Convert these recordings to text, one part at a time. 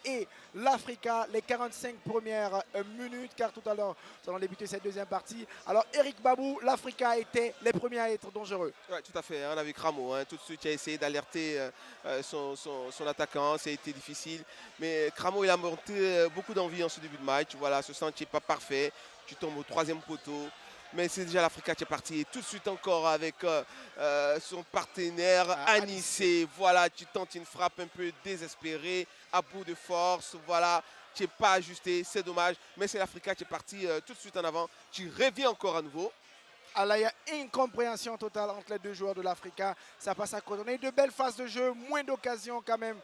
et l'Africa, les 45 premières minutes, car tout à l'heure, nous allons débuter cette deuxième partie. Alors, Eric Babou, l'Africa était les premiers à être dangereux. Oui, tout à fait. On a vu Cramo, tout de suite, il a essayé d'alerter son attaquant. Ça a été difficile. Mais Cramo, il a monté beaucoup d'envie en ce début de match. Voilà, ce sens qui n'est pas parfait. Tu tombes au troisième poteau. Mais c'est déjà l'Africa qui est parti. Et tout de suite encore avec son partenaire Anissé. Voilà, tu tentes une frappe un peu désespérée, à bout de force. Voilà, tu n'es pas ajusté. C'est dommage. Mais c'est l'Africa qui est parti tout de suite en avant. Tu reviens encore à nouveau. Alors, il y a une compréhension totale entre les deux joueurs de l'Africa. Ça passe à côté. On a eu de belles phases de jeu, moins d'occasions quand même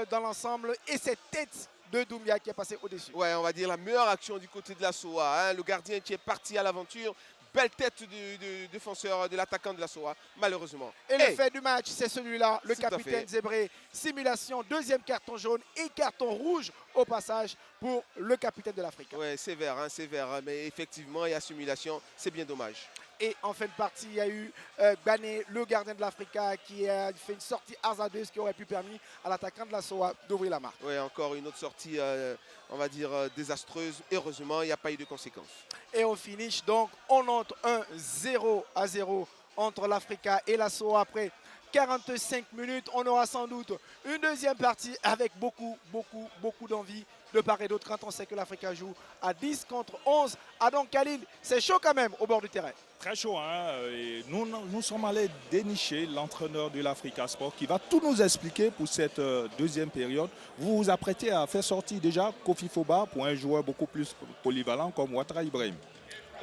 dans l'ensemble. Et cette tête de Doumbia qui est passée au-dessus. Ouais, on va dire la meilleure action du côté de la SOA. Le gardien qui est parti à l'aventure. Belle tête du défenseur, de l'attaquant de la SOA, malheureusement. Et le fait du match, c'est celui-là, le capitaine Zébré. Simulation, deuxième carton jaune et carton rouge au passage pour le capitaine de l'Afrique. Oui, sévère, sévère. Mais effectivement, il y a simulation, c'est bien dommage. Et en fin de partie, il y a eu Bané, le gardien de l'Africa, qui a fait une sortie hasardeuse qui aurait pu permettre à l'attaquant de la SOA d'ouvrir la marque. Oui, encore une autre sortie, on va dire, désastreuse. Heureusement, il n'y a pas eu de conséquences. Et au finish, donc, on entre un 0-0 entre l'Africa et la SOA après 45 minutes. On aura sans doute une deuxième partie avec beaucoup d'envie de part et d'autre quand on sait que l'Africa joue à 10 contre 11. Adam Khalil, c'est chaud quand même au bord du terrain. Très chaud, Et nous sommes allés dénicher l'entraîneur de l'Africa Sport qui va tout nous expliquer pour cette deuxième période. Vous vous apprêtez à faire sortir déjà Kofi Foba pour un joueur beaucoup plus polyvalent comme Ouattara Ibrahim.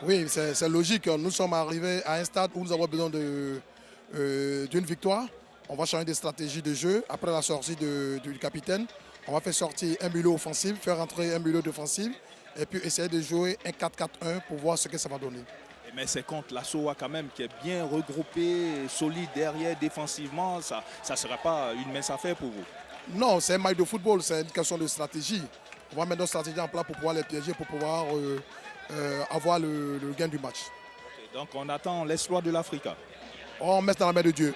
Oui, c'est logique. Nous sommes arrivés à un stade où nous avons besoin d'une victoire. On va changer de stratégie de jeu. Après la sortie du capitaine, on va faire sortir un milieu offensif, faire entrer un milieu défensif et puis essayer de jouer un 4-4-1 pour voir ce que ça va donner. Mais c'est contre la SOA quand même qui est bien regroupée, solide derrière, défensivement. Ça ne sera pas une mince affaire pour vous. Non, c'est un match de football, c'est une question de stratégie. On va mettre notre stratégie en place pour pouvoir les piéger, pour pouvoir avoir le gain du match. Okay, donc on attend l'exploit de l'Africa. On met dans la main de Dieu.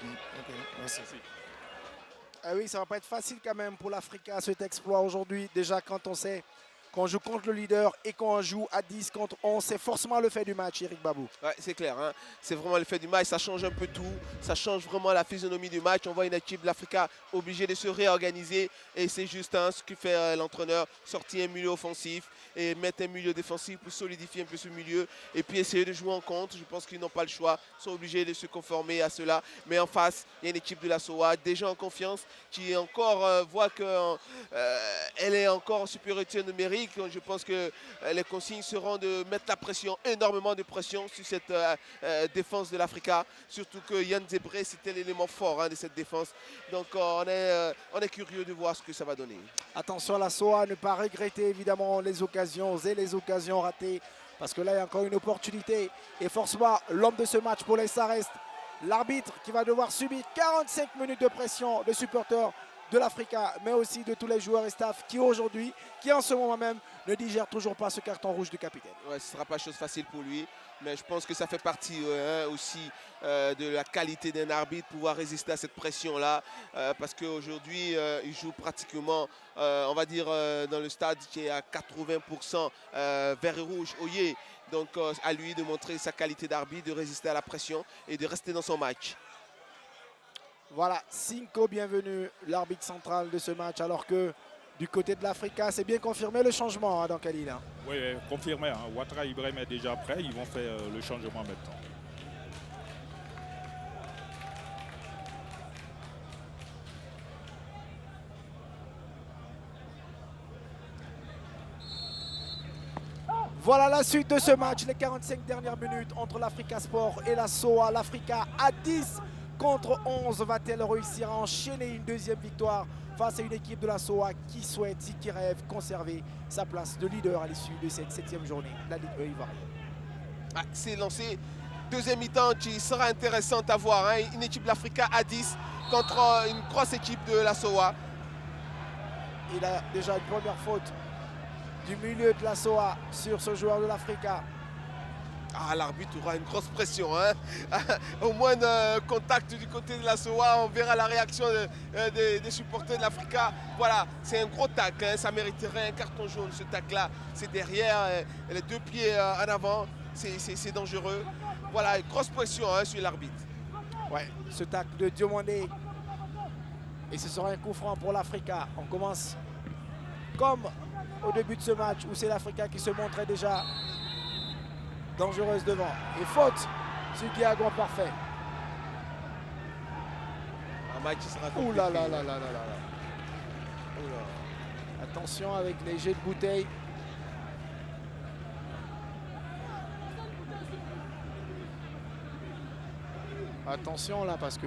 Okay, merci. Ah oui, ça ne va pas être facile quand même pour l'Africa cet exploit aujourd'hui. Déjà quand on sait qu'on joue contre le leader et qu'on joue à 10 contre 11, c'est forcément le fait du match, Eric Babou. Ouais, c'est clair, c'est vraiment le fait du match, ça change un peu tout, ça change vraiment la physionomie du match. On voit une équipe de l'Africa obligée de se réorganiser et c'est juste ce que fait l'entraîneur, sortir un milieu offensif et mettre un milieu défensif pour solidifier un peu ce milieu et puis essayer de jouer en contre. Je pense qu'ils n'ont pas le choix, ils sont obligés de se conformer à cela. Mais en face, il y a une équipe de la SOA déjà en confiance qui encore voit qu'elle est encore en supériorité numérique. Je pense que les consignes seront de mettre la pression, énormément de pression sur cette défense de l'Africa. Surtout que Yann Zébré, c'était l'élément fort de cette défense. Donc on est curieux de voir ce que ça va donner. Attention à la SOA, ne pas regretter évidemment les occasions et les occasions ratées. Parce que là, il y a encore une opportunité. Et forcément, l'homme de ce match, pour l'instant, reste l'arbitre qui va devoir subir 45 minutes de pression de supporters de l'Africa, mais aussi de tous les joueurs et staff qui aujourd'hui, qui en ce moment même, ne digèrent toujours pas ce carton rouge du capitaine. Ouais, ce ne sera pas chose facile pour lui, mais je pense que ça fait partie aussi de la qualité d'un arbitre, pouvoir résister à cette pression-là, parce qu'aujourd'hui, il joue pratiquement, on va dire, dans le stade qui est à 80% vert et rouge, Oyer. Donc à lui de montrer sa qualité d'arbitre, de résister à la pression et de rester dans son match. Voilà, Cinco, bienvenue, l'arbitre central de ce match, alors que du côté de l'Africa, c'est bien confirmé le changement dans Khalil. Oui, confirmé. Ouattara Ibrahim est déjà prêt, ils vont faire le changement maintenant. Voilà la suite de ce match, les 45 dernières minutes entre l'Africa Sport et la SOA. L'Africa à 10 contre 11, va-t-elle réussir à enchaîner une deuxième victoire face à une équipe de la SOA qui souhaite, qui rêve conserver sa place de leader à l'issue de cette 7e journée de la Ligue E ivoirienne. C'est lancé. Deuxième mi-temps qui sera intéressante à voir. Une équipe de l'Africa à 10 contre une grosse équipe de la SOA. Il a déjà une première faute du milieu de la SOA sur ce joueur de l'Africa. Ah, l'arbitre aura une grosse pression. Hein. Au moins de contact du côté de la SOA, on verra la réaction des supporters de l'Africa. Voilà, c'est un gros tac. Hein. Ça mériterait un carton jaune, ce tac-là. C'est derrière, les 2 pieds en avant. C'est dangereux. Voilà, une grosse pression hein, sur l'arbitre. Ouais, ce tac de Diomandé. Et ce sera un coup franc pour l'Africa. On commence comme au début de ce match où c'est l'Africa qui se montrait déjà dangereuse devant. Et faute sur Guiagon parfait. Un match qui sera Ouh compliqué. là là là là là là là. Oula. Attention avec les jets de bouteilles. Attention là parce que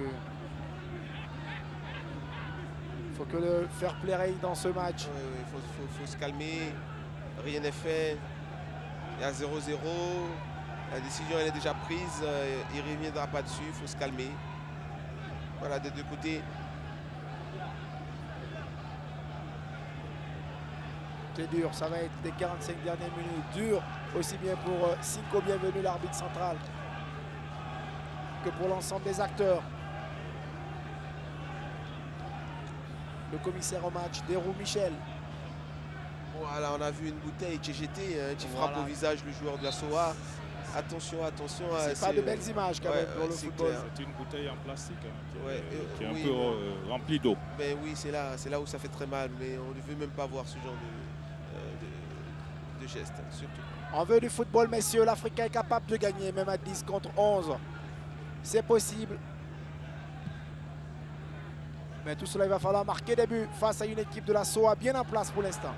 faut que le fair play règne dans ce match. Il faut se calmer. Rien n'est fait. Il y a 0-0. La décision elle est déjà prise. Il ne reviendra pas dessus. Il faut se calmer. Voilà, des 2 côtés. C'est dur, ça va être les 45 dernières minutes. Dur aussi bien pour Cinco Bienvenu, l'arbitre central, que pour l'ensemble des acteurs. Le commissaire au match, Derou Michel. Voilà, on a vu une bouteille qui est jetée, qui Voilà. frappe au visage le joueur de la SOA. Attention, attention. C'est pas de belles images quand ouais, même pour ouais, le c'est football. clair. C'est une bouteille en plastique hein, Ouais, qui est un oui, peu remplie d'eau. Mais oui, c'est là où ça fait très mal. Mais on ne veut même pas voir ce genre de geste, hein, surtout. On veut du football, messieurs. L'Africain est capable de gagner, même à 10 contre 11. C'est possible. Mais tout cela, il va falloir marquer des buts face à une équipe de la SOA bien en place pour l'instant.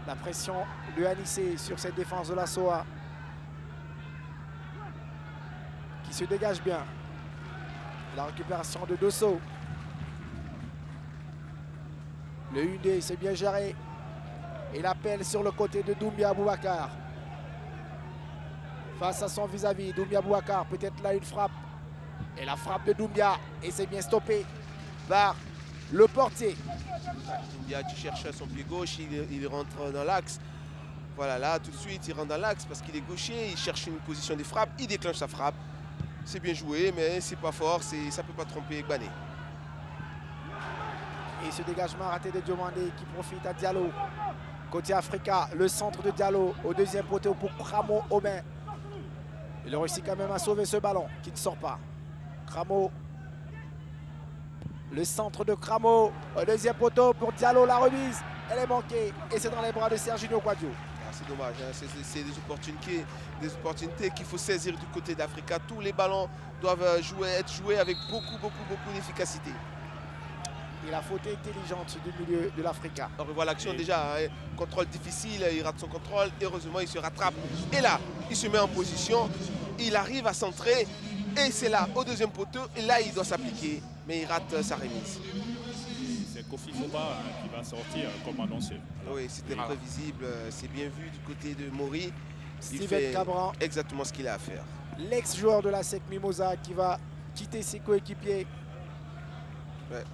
La pression de Anissé sur cette défense de la SOA, qui se dégage bien. La récupération de Dosso. Le UD, c'est bien géré. Et l'appel sur le côté de Doumbia Aboubacar. Face à son vis-à-vis, Doumbia Aboubacar, peut-être là une frappe. Et la frappe de Doumbia, et c'est bien stoppé par le portier. Doumbia qui cherche son pied gauche, il rentre dans l'axe. Voilà, là tout de suite il rentre dans l'axe parce qu'il est gaucher, il cherche une position de frappe, il déclenche sa frappe. C'est bien joué, mais c'est pas fort, ça ne peut pas tromper Gbané. Et ce dégagement raté de Diomandé qui profite à Diallo. Côté Africa, le centre de Diallo au deuxième poteau pour Cramo Aubin. Il a réussi quand même à sauver ce ballon qui ne sort pas. Cramo. Le centre de Cramo au deuxième poteau pour Diallo, la remise. Elle est manquée et c'est dans les bras de Serginho Guadio. C'est dommage, hein. C'est des opportunités qu'il faut saisir du côté d'Africa. Tous les ballons doivent être joués avec beaucoup d'efficacité. Et la faute intelligente du milieu de l'Africa. On revoit l'action déjà, hein. Contrôle difficile, il rate son contrôle, heureusement il se rattrape. Et là, il se met en position, il arrive à centrer et c'est là, au deuxième poteau, et là il doit s'appliquer, mais il rate sa remise. C'est Kofi Foba qui va sortir comme annoncé. Oui, c'était prévisible, c'est bien vu du côté de Mori. Il Steven fait Cabran, exactement ce qu'il a à faire. l'ex-joueur de la SEC Mimosa qui va quitter ses coéquipiers. Ouais.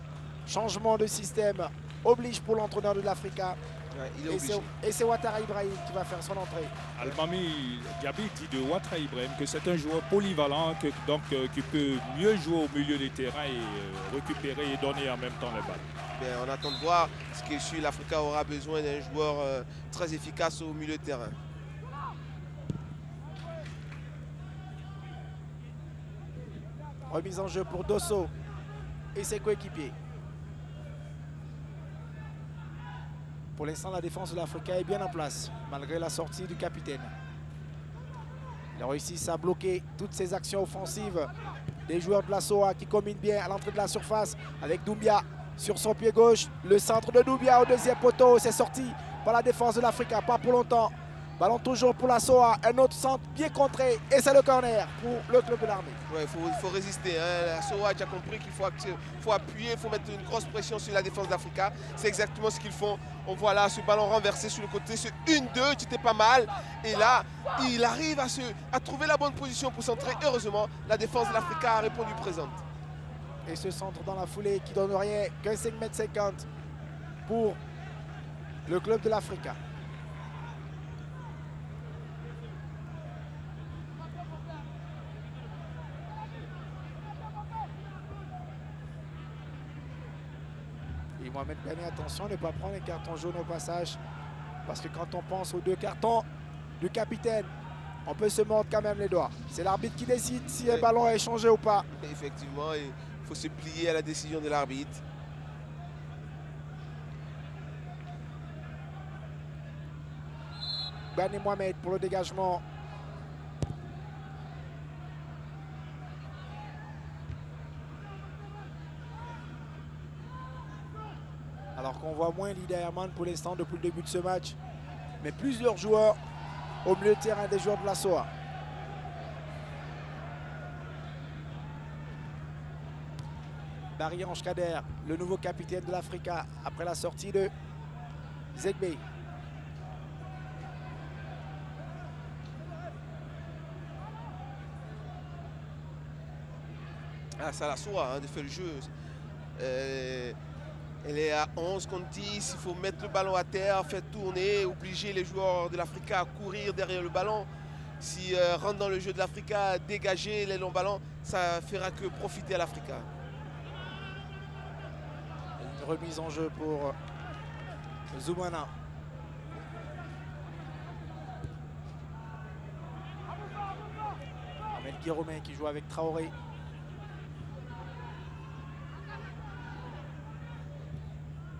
Changement de système oblige pour l'entraîneur de l'Africa. Ouais, il est obligé. Et c'est Ouattara Ibrahim qui va faire son entrée. Almami Diaby dit de Ouattara Ibrahim que c'est un joueur polyvalent qui peut mieux jouer au milieu des terrains et récupérer et donner en même temps les balles. Bien, on attend de voir ce que sur l'Africa aura besoin d'un joueur très efficace au milieu de terrain. Remise en jeu pour Dosso et ses coéquipiers. Pour l'instant, la défense de l'Africa est bien en place, malgré la sortie du capitaine. Il a réussi à bloquer toutes ces actions offensives des joueurs de la SOA qui combinent bien à l'entrée de la surface avec Doumbia sur son pied gauche. Le centre de Doumbia au deuxième poteau, c'est sorti par la défense de l'Africa, pas pour longtemps. Ballon toujours pour la SOA, un autre centre bien contré et c'est le corner pour le club de l'armée. Ouais, il faut résister. Hein. La SOA a compris qu'il faut appuyer, il faut mettre une grosse pression sur la défense d'Africa. C'est exactement ce qu'ils font. On voit là ce ballon renversé sur le côté, ce 1-2 qui était pas mal. Et là, il arrive à trouver la bonne position pour centrer. Heureusement, la défense de l'Africa a répondu présente. Et ce centre dans la foulée qui donne rien qu'un 5,50 m pour le club de l'Africa. Et Mohamed Bani, attention à ne pas prendre les cartons jaunes au passage. Parce que quand on pense aux 2 cartons du capitaine, on peut se mordre quand même les doigts. C'est l'arbitre qui décide si un ballon est échangé ou pas. Effectivement, il faut se plier à la décision de l'arbitre. Bani Mohamed pour le dégagement. Alors qu'on voit moins Lida Herman pour l'instant depuis le début de ce match. Mais plusieurs joueurs au milieu de terrain des joueurs de la SOA. Barry Ange-Kader, le nouveau capitaine de l'Africa après la sortie de Zegbe. Ah, ça la SOA de faire le jeu. Elle est à 11 contre 10, il faut mettre le ballon à terre, faire tourner, obliger les joueurs de l'Africa à courir derrière le ballon. Si rentre dans le jeu de l'Africa, dégager les longs ballons, ça fera que profiter à l'Africa. Une remise en jeu pour Zoumana. Ahmed Guiromet qui joue avec Traoré.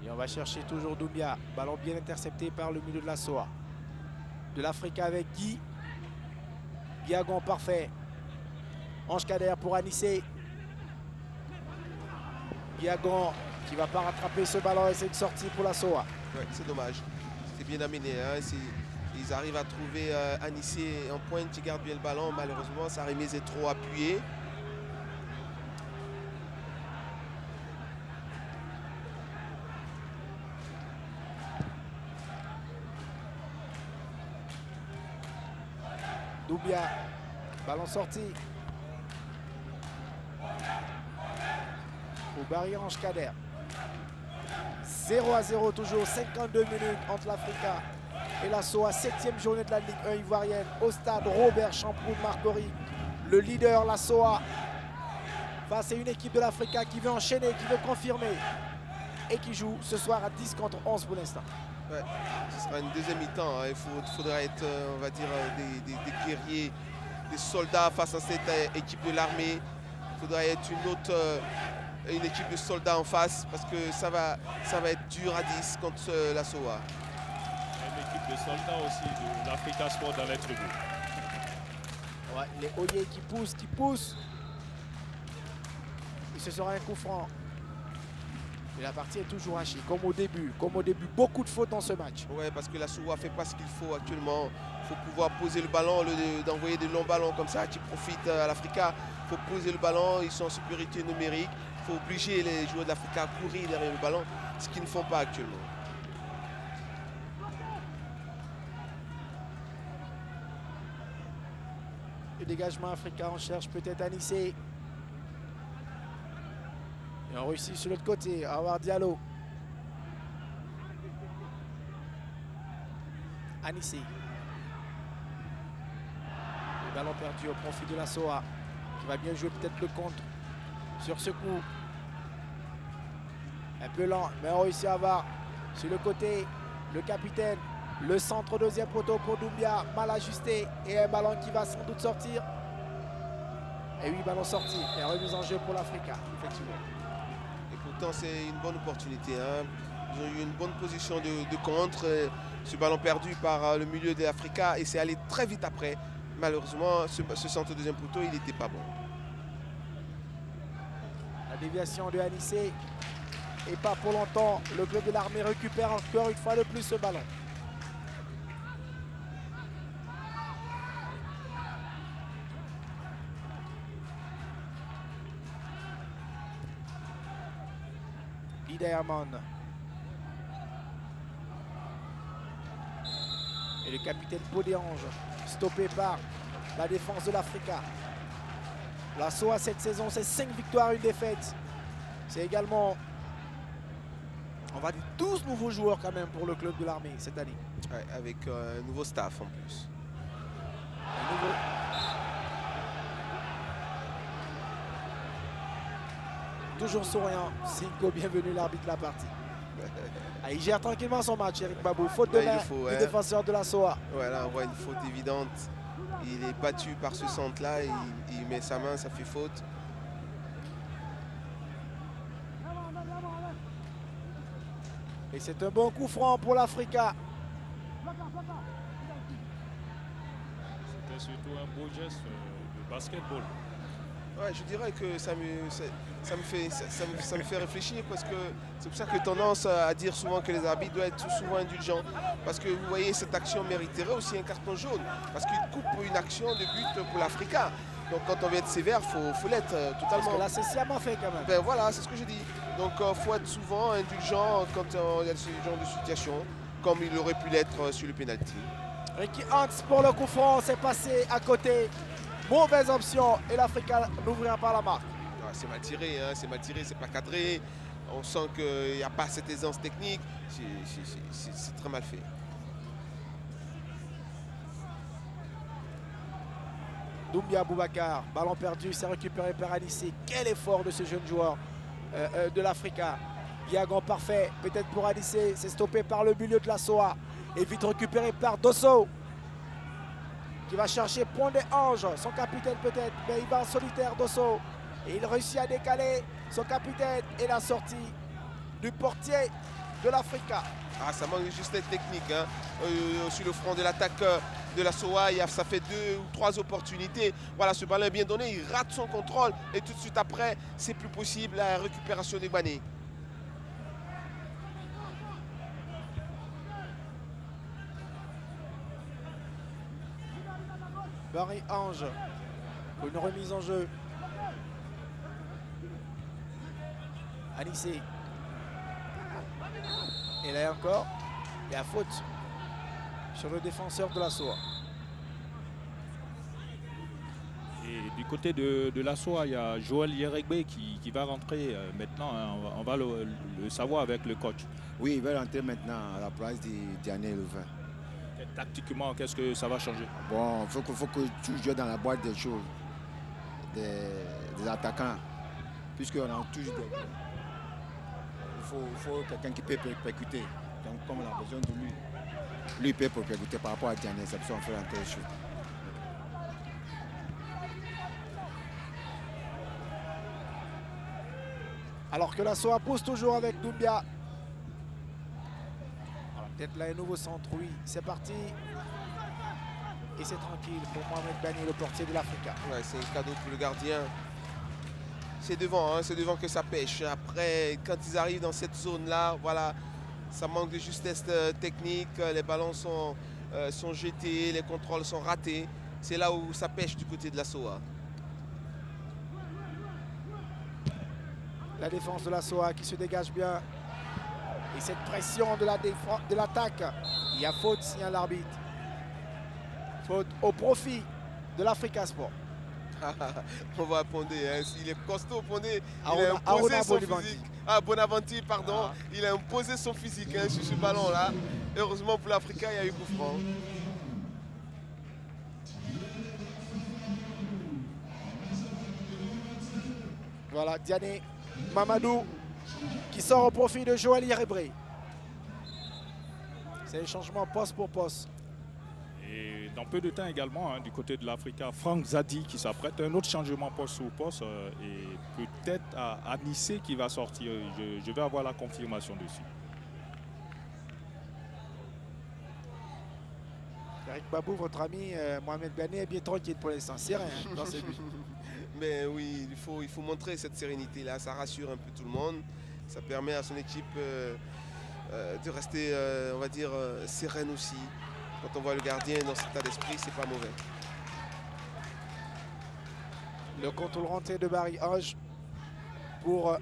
Et on va chercher toujours Doumbia. Ballon bien intercepté par le milieu de la SOA. De l'Africa avec Guy. Guiagon parfait. Ange-Kader pour Anissé. Guiagon qui ne va pas rattraper ce ballon et c'est une sortie pour la SOA. Ouais, c'est dommage. C'était bien amené. Hein. Ils arrivent à trouver Anissé en pointe qui garde bien le ballon. Malheureusement, sa remise est trop appuyée. Doumbia, ballon sorti. Pour Barry Ange-Kader. 0-0 toujours, 52 minutes entre l'Africa et la SOA, 7e journée de la Ligue 1 ivoirienne au stade Robert Champroux-Marcory. Le leader, la SOA, face à une équipe de l'Africa qui veut enchaîner, qui veut confirmer et qui joue ce soir à 10 contre 11 pour l'instant. Ouais, ce sera une deuxième mi-temps. Hein. Il faudra être, on va dire, des guerriers, des soldats face à cette équipe de l'armée. Il faudra être une équipe de soldats en face parce que ça va être dur à 10 contre la SOA. Une équipe de soldats aussi de l'Africa Sport dans les tribunes. Ouais, les Oyer qui poussent. Et ce sera un coup franc. Et la partie est toujours hachée, comme au début. Beaucoup de fautes dans ce match. Ouais, parce que la SOA ne fait pas ce qu'il faut actuellement. Il faut pouvoir poser le ballon, au lieu d'envoyer des longs ballons comme ça qui profitent à l'Africa. Il faut poser le ballon, ils sont en supériorité numérique. Il faut obliger les joueurs de l'Africa à courir derrière le ballon, ce qu'ils ne font pas actuellement. Le dégagement africain, on cherche peut-être Anissé. Et on réussit sur l'autre côté, Awar Diallo. Anissé. Le ballon perdu au profit de la SOA, qui va bien jouer peut-être le contre sur ce coup. Un peu lent, mais on réussit à avoir sur le côté le capitaine. Le centre deuxième poteau pour Doumbia, mal ajusté. Et un ballon qui va sans doute sortir. Et oui, ballon sorti. Et remise en jeu pour l'Africa, effectivement. Et pourtant, c'est une bonne opportunité. Hein. Ils ont eu une bonne position de contre. Ce ballon perdu par le milieu de l'Africa et c'est allé très vite après. Malheureusement, ce centre deuxième poteau, il n'était pas bon. La déviation de Anissé. Et pas pour longtemps. Le club de l'armée récupère encore une fois de plus ce ballon. Diamond. Et le capitaine Podéange, stoppé par la défense de l'Africa. La SOA cette saison, c'est 5 victoires, 1 défaite. C'est également, on va dire, 12 nouveaux joueurs quand même pour le club de l'armée cette année. Ouais, avec un nouveau staff en plus. Toujours souriant, Cinco, bienvenue l'arbitre de la partie. Ah, il gère tranquillement son match, Eric Babou. Faute de Ouais, il main le faut, du hein. défenseur de la SOA. Voilà, on voit une faute évidente. Il est battu par ce centre-là, il met sa main, ça fait faute. Et c'est un bon coup franc pour l'Africa. C'était surtout un beau geste de basketball. Ouais, je dirais que ça me fait réfléchir parce que c'est pour ça que j'ai tendance à dire souvent que les arbitres doivent être souvent indulgents. Parce que vous voyez, cette action mériterait aussi un carton jaune. Parce qu'il coupe une action de but pour l'Africa. Donc quand on vient être sévère, il faut l'être Parce totalement. que là, c'est sciemment fait quand même. Ben voilà, c'est ce que je dis. Donc il faut être souvent indulgent quand il y a ce genre de situation, comme il aurait pu l'être sur le pénalty. Ricky Hans pour le coup franc, c'est passé à côté. Mauvaise option et l'Africa n'ouvrira pas la marque. Ah, c'est mal tiré, hein, c'est pas cadré. On sent qu'il n'y a pas cette aisance technique. C'est très mal fait. Doumbia Boubacar, ballon perdu, c'est récupéré par Anissé. Quel effort de ce jeune joueur de l'Africa. Biagon parfait, peut-être pour Anissé, c'est stoppé par le milieu de la SOA. Et vite récupéré par Dosso, qui va chercher Point des Anges, son capitaine peut-être, mais il va en solitaire Dosso. Et il réussit à décaler son capitaine et la sortie du portier de l'Africa. Ah, ça manque de justesse technique. Hein. Sur le front de l'attaque de la SOA, ça fait 2 ou 3 opportunités. Voilà, ce ballon est bien donné, il rate son contrôle. Et tout de suite après, c'est plus possible la récupération des Gbanais. Barry Ange pour une remise en jeu. Anissé. Et là encore, il y a faute sur le défenseur de la SOA. Et du côté de la SOA, il y a Joël Yeregbe qui va rentrer maintenant. Hein. On va le savoir avec le coach. Oui, il va rentrer maintenant à la place de Diané Louvain. Tactiquement, qu'est-ce que ça va changer? Bon, il faut que tu joues dans la boîte des choses, des attaquants, puisqu'on a toujours des... Il faut quelqu'un qui peut percuter. Donc, comme on a besoin de lui, il peut percuter par rapport à Diané, c'est pour ça qu'on fait rentrer les choses. Alors que la SOA pousse toujours avec Doumbia. Peut-être là un nouveau centre, oui, c'est parti. Et c'est tranquille pour Mohamed Bani, le portier de l'Africa. Ouais, c'est un cadeau pour le gardien. C'est devant, hein, c'est devant que ça pêche. Après, quand ils arrivent dans cette zone-là, voilà, ça manque de justesse technique. Les ballons sont jetés, les contrôles sont ratés. C'est là où ça pêche du côté de la SOA. La défense de la SOA qui se dégage bien. Et cette pression de l'attaque. Il y a faute, signale l'arbitre. Faute au profit de l'Africa Sport. On va Pondé, hein. Il est costaud Pondé. Il Arona- a imposé Arona son Bonivanti. physique. Ah, Bonaventure, pardon. Ah. Il a imposé son physique hein, sur ce ballon-là. Heureusement pour l'Africa, il y a eu coup franc. Voilà, Diané Mamadou qui sort au profit de Joël Yerebré. C'est un changement poste pour poste. Et dans peu de temps également, hein, du côté de l'Africa, Franck Zadi qui s'apprête à un autre changement poste sur poste et peut-être à Anissé qui va sortir. Je vais avoir la confirmation dessus. Eric Babou, votre ami Mohamed Bani est bien tranquille pour l'instant. C'est rien dans ses buts. Mais oui, il faut montrer cette sérénité-là. Ça rassure un peu tout le monde. Ça permet à son équipe de rester, on va dire, sereine aussi. Quand on voit le gardien dans cet état d'esprit, c'est pas mauvais. Le contrôle rentré de Barry Ange pour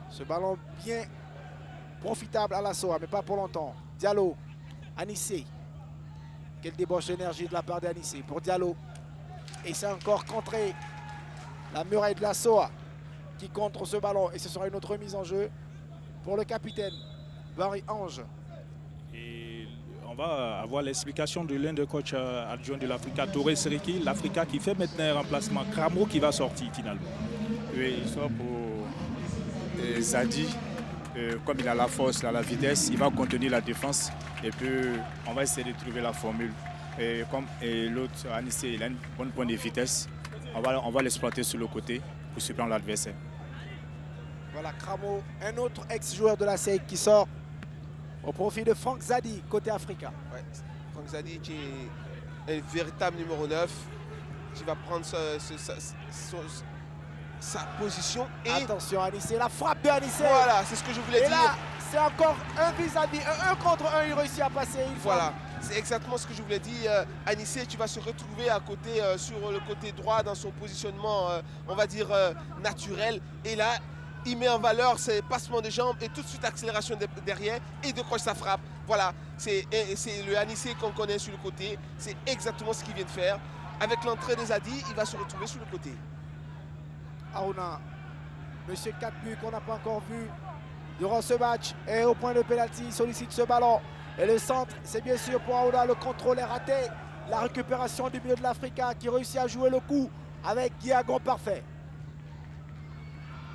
ce ballon bien profitable à la SOA, mais pas pour longtemps. Diallo, Anissé. Quelle débauche d'énergie de la part d'Anissé pour Diallo. Et c'est encore contré la muraille de la SOA qui contre ce ballon. Et ce sera une autre remise en jeu pour le capitaine Barry Ange. Et on va avoir l'explication de l'un des coachs adjoints de l'Africa, Torres Seriki, l'Africa qui fait maintenant un remplacement. Cramo qui va sortir finalement. Oui, il sort pour Zadi comme il a la force, il a la vitesse, il va contenir la défense. Et puis, on va essayer de trouver la formule. Et l'autre, Anissé, il a une bonne pointe de vitesse. On va l'exploiter sur le côté pour surprendre l'adversaire. Voilà, Cramo, un autre ex-joueur de la SEIC qui sort au profit de Franck Zadi, côté Africa. Ouais, Franck Zadi qui est un véritable numéro 9, qui va prendre sa position. Et Attention, Anissé, la frappe de Anissé. voilà, c'est ce que je voulais Et dire. là, c'est encore un vis-à-vis, un contre un, il réussit à passer. Voilà, c'est exactement ce que je voulais dire. Anissé, tu vas se retrouver à côté, sur le côté droit dans son positionnement, on va dire, naturel. Et là, il met en valeur ses passements de jambes et tout de suite accélération derrière et décroche sa frappe. Voilà, c'est le Anissé qu'on connaît sur le côté. C'est exactement ce qu'il vient de faire. Avec l'entrée de Zadi, il va se retrouver sur le côté. Aruna, monsieur 4 buts qu'on n'a pas encore vu durant ce match. Et au point de pénalty, il sollicite ce ballon. Et le centre, c'est bien sûr pour Aruna. Le contrôle est raté. La récupération du milieu de l'Africa qui réussit à jouer le coup avec Guiagon parfait.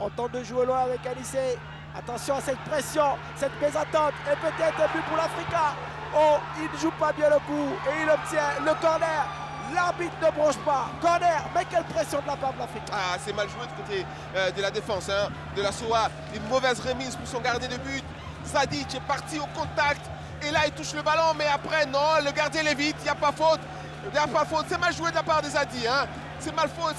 On tente de jouer loin avec Anissé. Attention à cette pression, cette mésentente. Et peut-être un but pour l'Africa. Oh, il ne joue pas bien le coup. Et il obtient le corner. L'arbitre ne bronche pas. Corner, mais quelle pression de la part de l'Afrique. Ah, c'est mal joué du côté de la défense, hein, de la SOA. Une mauvaise remise pour son gardien de but. Zadic est parti au contact. Et là, il touche le ballon. Mais après, non, le gardien l'évite. Il n'y a pas faute. Il n'y a pas faute. C'est mal joué de la part de Zadi. Hein. C'est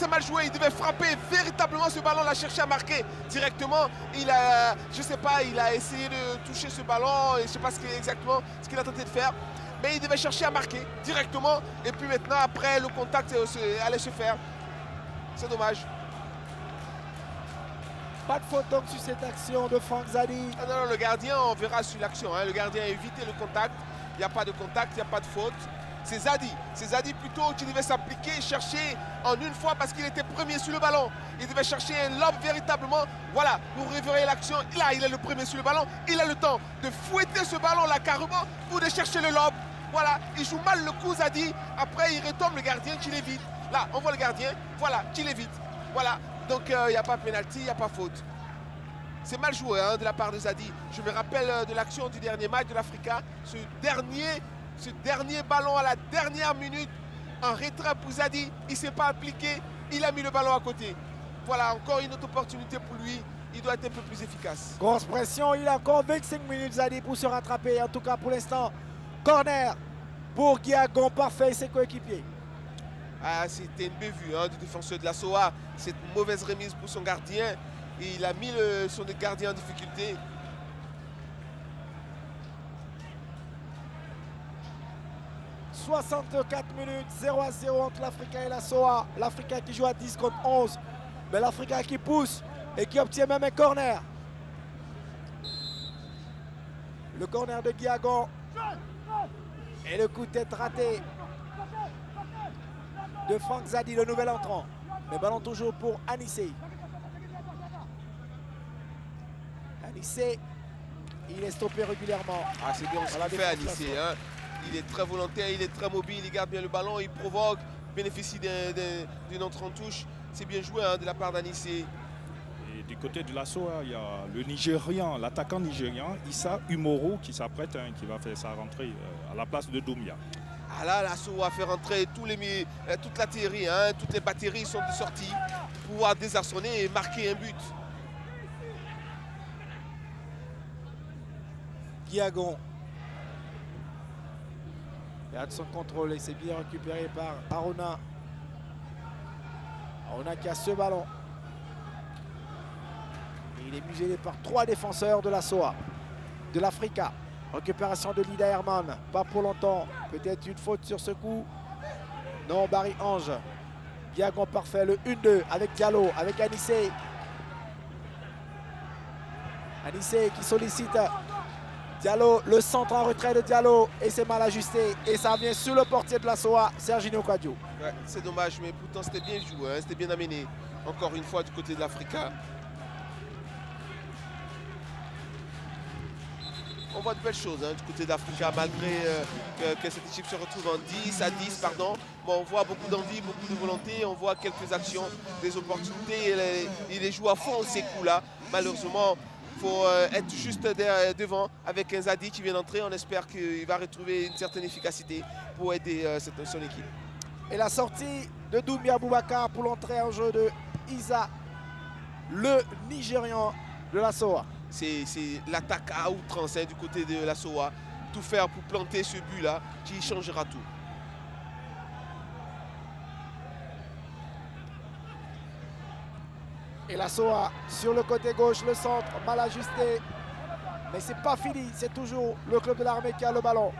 mal joué. Il devait frapper véritablement ce ballon. L'a cherché à marquer directement. Il a, je sais pas, il a essayé de toucher ce ballon. Et je ne sais pas exactement ce qu'il a tenté de faire. Mais il devait chercher à marquer directement. Et puis maintenant, après, le contact allait se faire. C'est dommage. Pas de faute donc sur cette action de Franck Zadi. Ah non, le gardien, on verra sur l'action. Hein. Le gardien a évité le contact. Il n'y a pas de contact, il n'y a pas de faute. C'est Zadi plutôt qui devait s'appliquer et chercher en une fois parce qu'il était premier sur le ballon. Il devait chercher un lob véritablement. Voilà, vous réveillez l'action. Là, il est le premier sur le ballon. Il a le temps de fouetter ce ballon-là carrément ou de chercher le lob. Voilà, il joue mal le coup Zadi. Après, il retombe le gardien qui l'évite. Là, on voit le gardien, voilà, qui l'évite. Voilà, donc il n'y a pas pénalty, il n'y a pas faute. C'est mal joué hein, de la part de Zadi. Je me rappelle de l'action du dernier match de l'Africa. Ce dernier ballon à la dernière minute, en retrait pour Zadi. Il ne s'est pas appliqué, il a mis le ballon à côté. Voilà, encore une autre opportunité pour lui. Il doit être un peu plus efficace. Grosse pression, il a encore 25 minutes Zadi pour se rattraper. En tout cas pour l'instant, corner pour Guiagon, parfait, ses coéquipiers. Ah, c'était une bévue hein, du défenseur de la SOA. Cette mauvaise remise pour son gardien. Et il a mis son gardien en difficulté. « 64 minutes, 0-0 entre l'Africa et la SOA. L'Africa qui joue à 10 contre 11. Mais l'Africa qui pousse et qui obtient même un corner. Le corner de Guiagon. Et le coup de tête raté de Franck Zadi, le nouvel entrant. Le ballon toujours pour Anissé. Anissé, il est stoppé régulièrement. Ah, c'est bien ce qu'il fait Anissé. Hein. Il est très volontaire, il est très mobile, il garde bien le ballon, il provoque, bénéficie d'une entrée en touche. C'est bien joué hein, de la part d'Anissé. Et du côté de la SOA, il y a le Nigérian, l'attaquant nigérian, Issa Umoro, qui s'apprête, hein, qui va faire sa rentrée à la place de Doumbia. Ah là, la SOA a fait rentrer toute la théorie, hein, toutes les batteries sont de sortie pour pouvoir désarçonner et marquer un but. Guiagon. Il a de son contrôle et c'est bien récupéré par Aruna. Aruna qui a ce ballon. Et il est muselé par 3 défenseurs de la SOA. De l'Africa. Récupération de Lida Herman. Pas pour longtemps. Peut-être une faute sur ce coup. Non, Barry Ange. Guiagon parfait. Le 1-2 avec Diallo, avec Anissé. Anissé qui sollicite Diallo, le centre en retrait de Diallo. Et c'est mal ajusté. Et ça vient sur le portier de la SOA, Serginho Kwadjo. Ouais, c'est dommage, mais pourtant c'était bien joué, hein, c'était bien amené. Encore une fois du côté de l'Africa. On voit de belles choses hein, du côté d'Africa, malgré que cette équipe se retrouve en 10 à 10. Pardon. Bon, on voit beaucoup d'envie, beaucoup de volonté, on voit quelques actions, des opportunités. Il les joue à fond ces coups-là. Malheureusement, faut être juste devant avec un Zadi qui vient d'entrer. On espère qu'il va retrouver une certaine efficacité pour aider son équipe. Et la sortie de Doumbia Boubacar pour l'entrée en jeu de Isa, le Nigérian de la SOA. C'est l'attaque à outrance du côté de la SOA. Tout faire pour planter ce but-là qui changera tout. Et la SOA sur le côté gauche, le centre mal ajusté. Mais c'est pas fini, c'est toujours le club de l'armée qui a le ballon.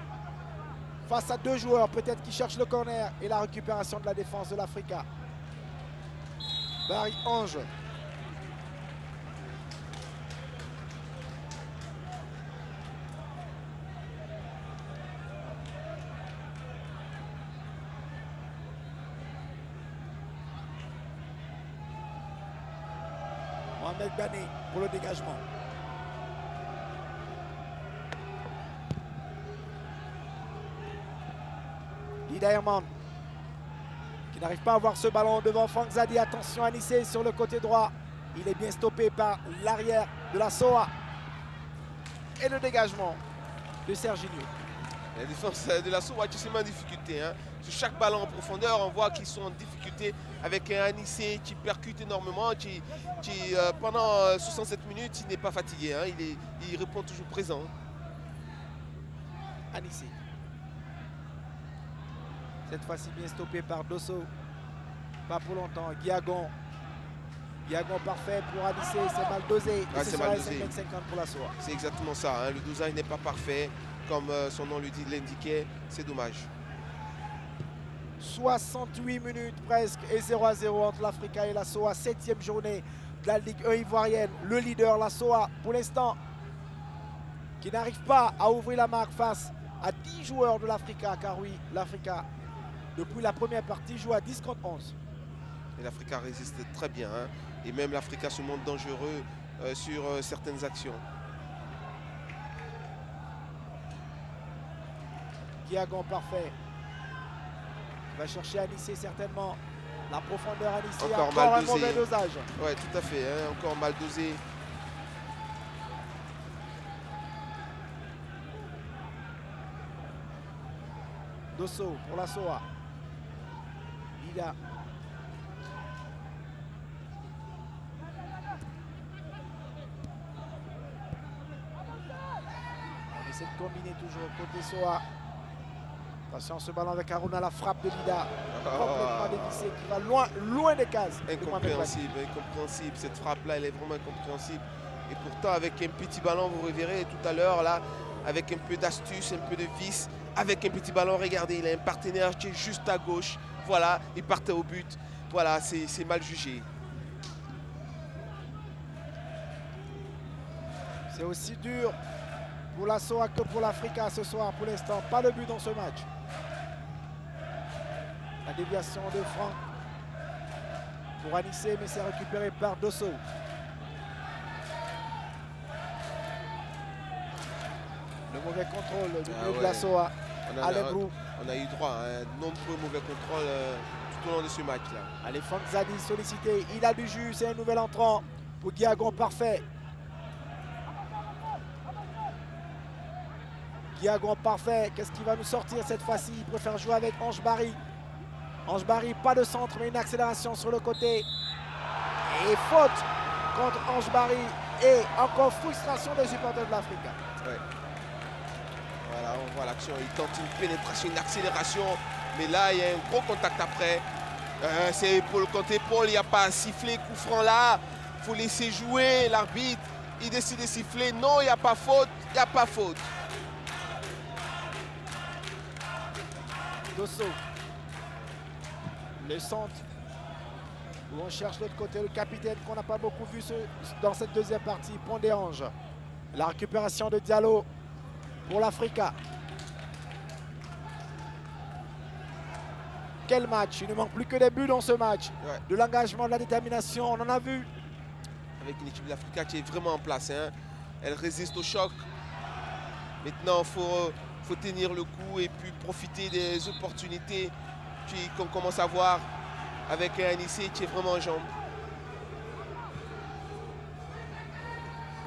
Face à deux joueurs peut-être qui cherchent le corner et la récupération de la défense de l'Africa. Barry Ange. Mohamed Bani pour le dégagement. Lida Herman qui n'arrive pas à avoir ce ballon devant Franck Zadi. Attention à Nissé sur le côté droit. Il est bien stoppé par l'arrière de la SOA. Et le dégagement de Serginho. La défense de la SOA est en difficulté. Sur chaque ballon en profondeur, on voit qu'ils sont en difficulté avec un Anissé qui percute énormément, qui pendant 67 minutes, il n'est pas fatigué. Il répond toujours présent. Anissé. Cette fois-ci bien stoppé par Dosso. Pas pour longtemps. Guiagon. Guiagon parfait pour Anissé. C'est mal dosé. Ah, c'est mal dosé. 50-50 pour la SOA. C'est exactement ça. Le dosage n'est pas parfait. Comme son nom l'indiquait, c'est dommage. 68 minutes presque et 0-0 entre l'Africa et la SOA. 7e journée de la Ligue 1 ivoirienne. Le leader, la SOA, pour l'instant, qui n'arrive pas à ouvrir la marque face à 10 joueurs de l'Africa. Car oui, l'Africa, depuis la première partie, joue à 10 contre 11. Et l'Africa résiste très bien. Et même l'Africa se montre dangereux sur certaines actions. Guiagon parfait. Il va chercher Anissé certainement. La profondeur Anissé. Encore mal un dosé. mauvais dosage. Ouais, tout à fait. Encore mal dosé. Dosso pour la SOA. Lida. On essaie de combiner toujours côté SOA. Attention ce ballon avec Haruna, la frappe de Lida. Complètement dévissé, qui va loin des cases. Incompréhensible, incompréhensible. Cette frappe-là, elle est vraiment incompréhensible. Et pourtant, avec un petit ballon, vous reverrez tout à l'heure, là, avec un peu d'astuce, un peu de vis, avec un petit ballon, regardez, il a un partenaire qui est juste à gauche. Voilà, il partait au but. Voilà, c'est mal jugé. C'est aussi dur pour la SOA que pour l'Africa ce soir. Pour l'instant, pas de but dans ce match. La déviation de Franck pour Anissé, mais c'est récupéré par Dosso. Le mauvais contrôle du milieu de la SOA. On a eu droit à un nombreux mauvais contrôles tout au long de ce match-là. Allez, Franck Zadi sollicité. Il a du jus, c'est un nouvel entrant pour Guiagon parfait. Guiagon parfait. Qu'est-ce qu'il va nous sortir cette fois-ci? Il préfère jouer avec Ange Barry. Ange Barry, pas de centre, mais une accélération sur le côté. Et faute contre Ange Barry. Et encore frustration des supporters de l'Africa. Ouais. Voilà, on voit l'action. Il tente une pénétration, une accélération. Mais là, il y a un gros contact après. C'est épaule contre épaule. Il n'y a pas à siffler. Coup franc là. Il faut laisser jouer l'arbitre. Il décide de siffler. Non, il n'y a pas faute. Il n'y a pas faute. Dosso. Le centre. Où on cherche de l'autre côté le capitaine qu'on n'a pas beaucoup vu dans cette deuxième partie. Pondéange. La récupération de Diallo pour l'Africa. Quel match! Il ne manque plus que des buts dans ce match. Ouais. De l'engagement, de la détermination, on en a vu. Avec une équipe de l'Africa qui est vraiment en place. Elle résiste au choc. Maintenant, il faut tenir le coup et puis profiter des opportunités qu'on commence à voir avec un Anissé qui est vraiment en jambes.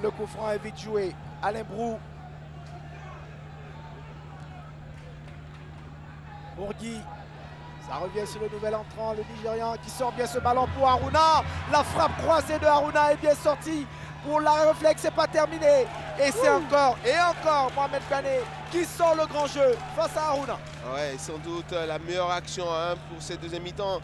Le coup franc est vite joué. Alain Brou. Pour Guy. Ça revient sur le nouvel entrant, le Nigérian qui sort bien ce ballon pour Haruna. La frappe croisée de Haruna est bien sortie. Pour l'arrêt réflexe, c'est pas terminé. Et c'est encore et encore Mohamed Bané qui sort le grand jeu face à Haruna. Ouais, sans doute la meilleure action pour cette deuxième mi-temps.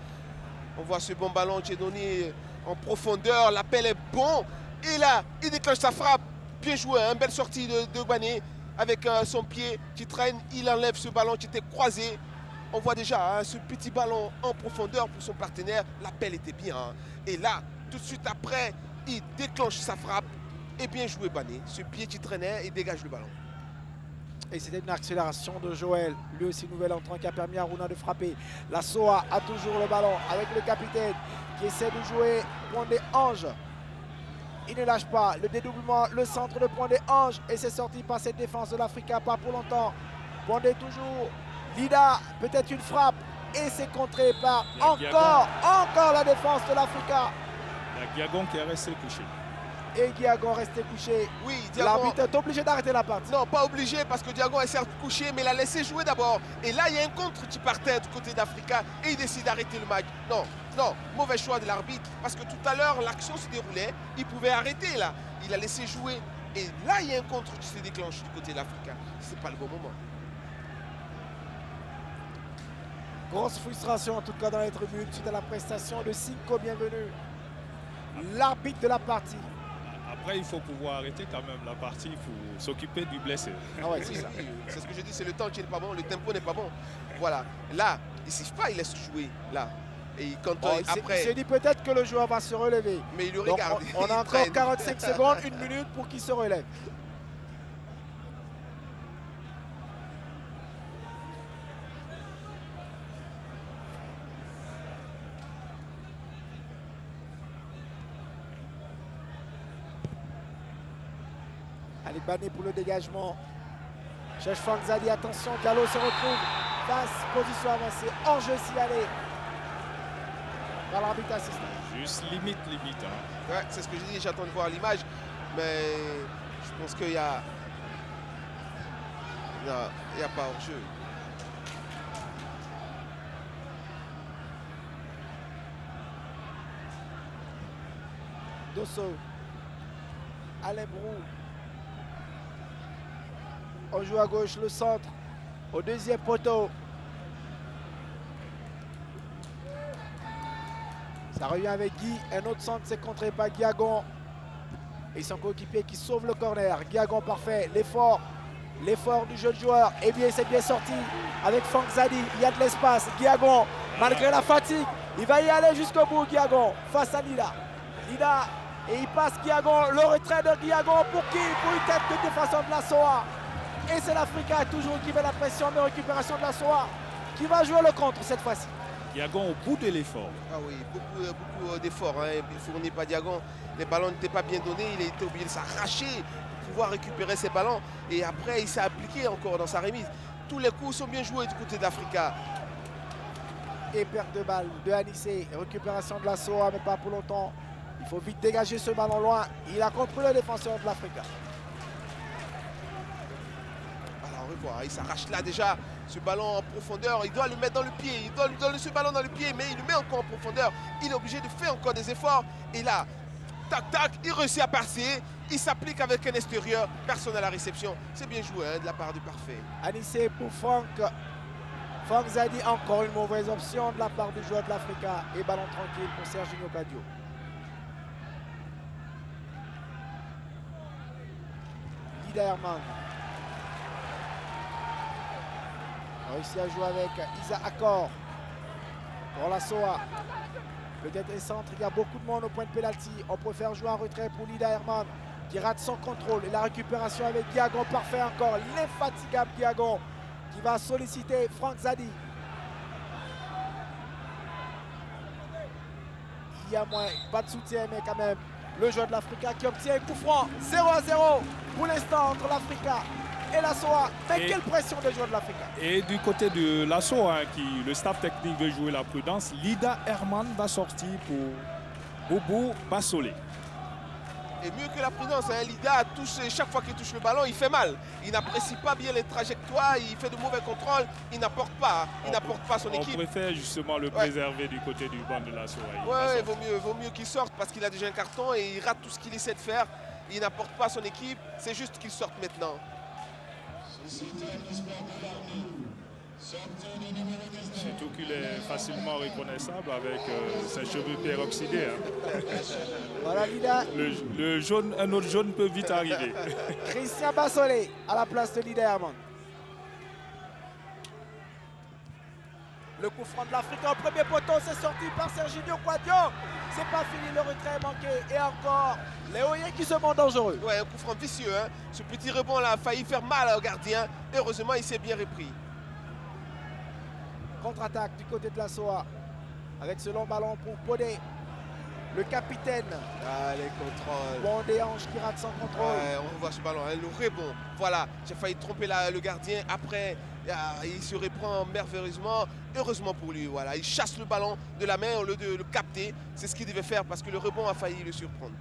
On voit ce bon ballon qui est donné en profondeur. L'appel est bon. Et là, il déclenche sa frappe. Bien joué, une belle sortie de Bané avec son pied qui traîne. Il enlève ce ballon qui était croisé. On voit déjà ce petit ballon en profondeur pour son partenaire. L'appel était bien. Et là, tout de suite après, il déclenche sa frappe. Et bien joué Bané. Ce pied qui traînait et dégage le ballon. Et c'était une accélération de Joël. Lui aussi, nouvel entrant qui a permis à Haruna de frapper. La SOA a toujours le ballon avec le capitaine qui essaie de jouer point des Anges. Il ne lâche pas. Le dédoublement, le centre de point des Anges. Et c'est sorti par cette défense de l'Africa. Pas pour longtemps. Pondé toujours. Lida, peut-être une frappe. Et c'est contré par encore la défense de l'Africa. Il y a Diagon qui est resté couché. Et Diagon resté couché. Oui, Diagon. L'arbitre est obligé d'arrêter la partie. Non, pas obligé parce que Diagon est certes couché, mais il a laissé jouer d'abord. Et là, il y a un contre qui partait du côté d'Africa et il décide d'arrêter le match. Non, non, mauvais choix de l'arbitre parce que tout à l'heure, l'action se déroulait. Il pouvait arrêter là. Il a laissé jouer. Et là, il y a un contre qui se déclenche du côté de l'Africa. C'est pas le bon moment. Grosse frustration en tout cas dans les tribunes suite à la prestation de Cinco Bienvenu, l'arbitre de la partie. Après, il faut pouvoir arrêter quand même la partie. Il faut s'occuper du blessé. Ah ouais, c'est ça. C'est ce que je dis, c'est le temps qui n'est pas bon, le tempo n'est pas bon. Voilà. Là, il ne siffle pas, il laisse jouer. Là. Et quand après. Il s'est dit peut-être que le joueur va se relever. Mais il le Donc, regarde. on a il encore traîne. 45 secondes, 1 minute pour qu'il se relève. Allez, Bané pour le dégagement. Cherche Fangzadi, attention, Diallo se retrouve face, position avancée, hors-jeu signalé par l'arbitre assistant. Juste limite. Hein. Ouais, c'est ce que j'ai dit, j'attends de voir l'image. Mais je pense qu'il y a. Non, il n'y a pas hors-jeu. Dosso. Alain Brou. On joue à gauche, le centre. Au deuxième poteau. Ça revient avec Guy. Un autre centre, c'est contré par Diagon. Et son coéquipier qui sauve le corner. Diagon parfait. L'effort du jeune joueur. Et bien, c'est bien sorti avec Fangzadi. Il y a de l'espace. Diagon, malgré la fatigue, il va y aller jusqu'au bout. Diagon face à Lida. Lida, et il passe Diagon. Le retrait de Diagon pour qui? Pour une tête de défenseur de la SOA. Et c'est l'Africa toujours qui met la pression de récupération de la SOA qui va jouer le contre cette fois-ci. Diagon au bout de l'effort. Ah oui, beaucoup d'efforts fournis par Diagon. Les ballons n'étaient pas bien donnés, il a été obligé de s'arracher pour pouvoir récupérer ses ballons. Et après, il s'est appliqué encore dans sa remise. Tous les coups sont bien joués du côté d'Africa. Et perte de balle de Anissé. Récupération de la SOA, mais pas pour longtemps. Il faut vite dégager ce ballon loin. Il a compris le défenseur de l'Africa. Il s'arrache là déjà, ce ballon en profondeur, il doit le mettre dans le pied, il doit lui donner ce ballon dans le pied, mais il le met encore en profondeur, il est obligé de faire encore des efforts, et là, tac tac, il réussit à passer, il s'applique avec un extérieur, personne à la réception, c'est bien joué de la part du parfait. Anissé pour Franck Zadi, encore une mauvaise option de la part du joueur de l'Africa, et ballon tranquille pour Serginho Cadio. Lida Herman. Réussi à jouer avec Isa Accor pour la SOA. Peut-être un centre, il y a beaucoup de monde au point de pénalty. On préfère jouer en retrait pour Lida Herman qui rate son contrôle. Et la récupération avec Diagon, parfait encore. L'infatigable Diagon qui va solliciter Franck Zadi. Il y a moins, pas de soutien, mais quand même, le joueur de l'Africa qui obtient un coup franc. 0-0 pour l'instant entre l'Africa et la SOA. Mais quelle pression des joueurs de l'Africa. Et du côté de la SOA, le staff technique veut jouer la prudence, Lida Herman va sortir pour Boubou Bassolé. Et mieux que la prudence, hein, Lida chaque fois qu'il touche le ballon, il fait mal. Il n'apprécie pas bien les trajectoires, il fait de mauvais contrôles, il n'apporte pas, son équipe. On préfère justement le préserver du côté du banc de la SOA. Ouais, vaut mieux qu'il sorte parce qu'il a déjà un carton et il rate tout ce qu'il essaie de faire. Il n'apporte pas son équipe, c'est juste qu'il sorte maintenant. Surtout qu'il est facilement reconnaissable avec ses cheveux peroxydés. Hein. Voilà Lida. Le jaune, un autre jaune peut vite arriver. Christian Bassolé à la place de Lida Herman. Le coup franc de l'Afrique au premier poteau, c'est sorti par Serginho Quadio. C'est pas fini, le retrait est manqué. Et encore, Léoyer qui se montre dangereux. Ouais, un coup franc vicieux. Hein. Ce petit rebond là a failli faire mal au gardien. Heureusement, il s'est bien repris. Contre-attaque du côté de la SOA. Avec ce long ballon pour Podé. Le capitaine. Ah, les contrôles. Bondéange qui rate son contrôle. Ouais, on revoit ce ballon, hein, le rebond. Voilà, j'ai failli tromper le gardien. Après, il se reprend merveilleusement. Heureusement pour lui, voilà. Il chasse le ballon de la main au lieu de le capter. C'est ce qu'il devait faire parce que le rebond a failli le surprendre.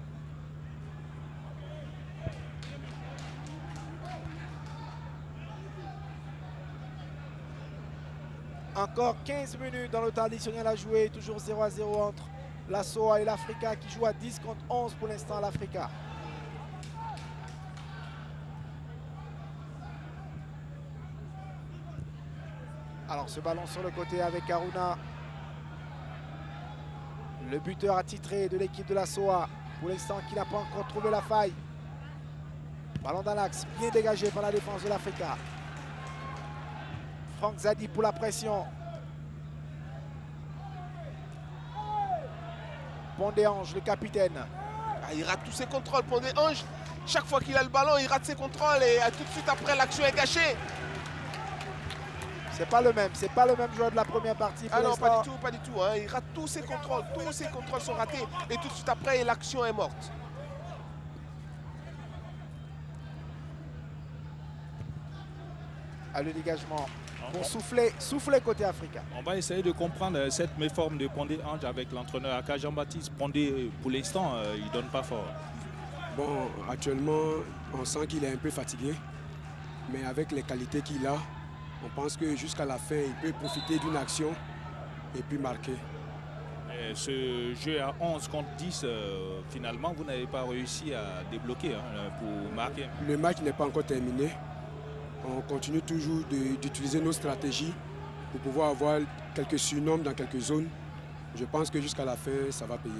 Encore 15 minutes dans le temps additionnel à jouer. Toujours 0-0 entre la SOA et l'Africa qui joue à 10 contre 11 pour l'instant l'Africa. Alors ce ballon sur le côté avec Aruna. Le buteur attitré de l'équipe de la SOA. Pour l'instant qui n'a pas encore trouvé la faille. Ballon dans l'axe, bien dégagé par la défense de l'Africa. Franck Zadi pour la pression. Pondéange, le capitaine. Ah, il rate tous ses contrôles, Pondéange. Chaque fois qu'il a le ballon, il rate ses contrôles et tout de suite après, l'action est gâchée. C'est pas le même joueur de la première partie. Ah non, pas du tout. Hein. Il rate tous ses contrôles sont ratés et tout de suite après, l'action est morte. À le dégagement. Pour souffler côté africain. On va essayer de comprendre cette méforme de Pondé-Ange avec l'entraîneur Aka Jean-Baptiste. Pondé, pour l'instant, il ne donne pas fort. Bon, actuellement, on sent qu'il est un peu fatigué. Mais avec les qualités qu'il a, on pense que jusqu'à la fin, il peut profiter d'une action et puis marquer. Et ce jeu à 11 contre 10, finalement, vous n'avez pas réussi à débloquer pour marquer. Le match n'est pas encore terminé. On continue toujours d'utiliser nos stratégies pour pouvoir avoir quelques surnoms dans quelques zones. Je pense que jusqu'à la fin, ça va payer.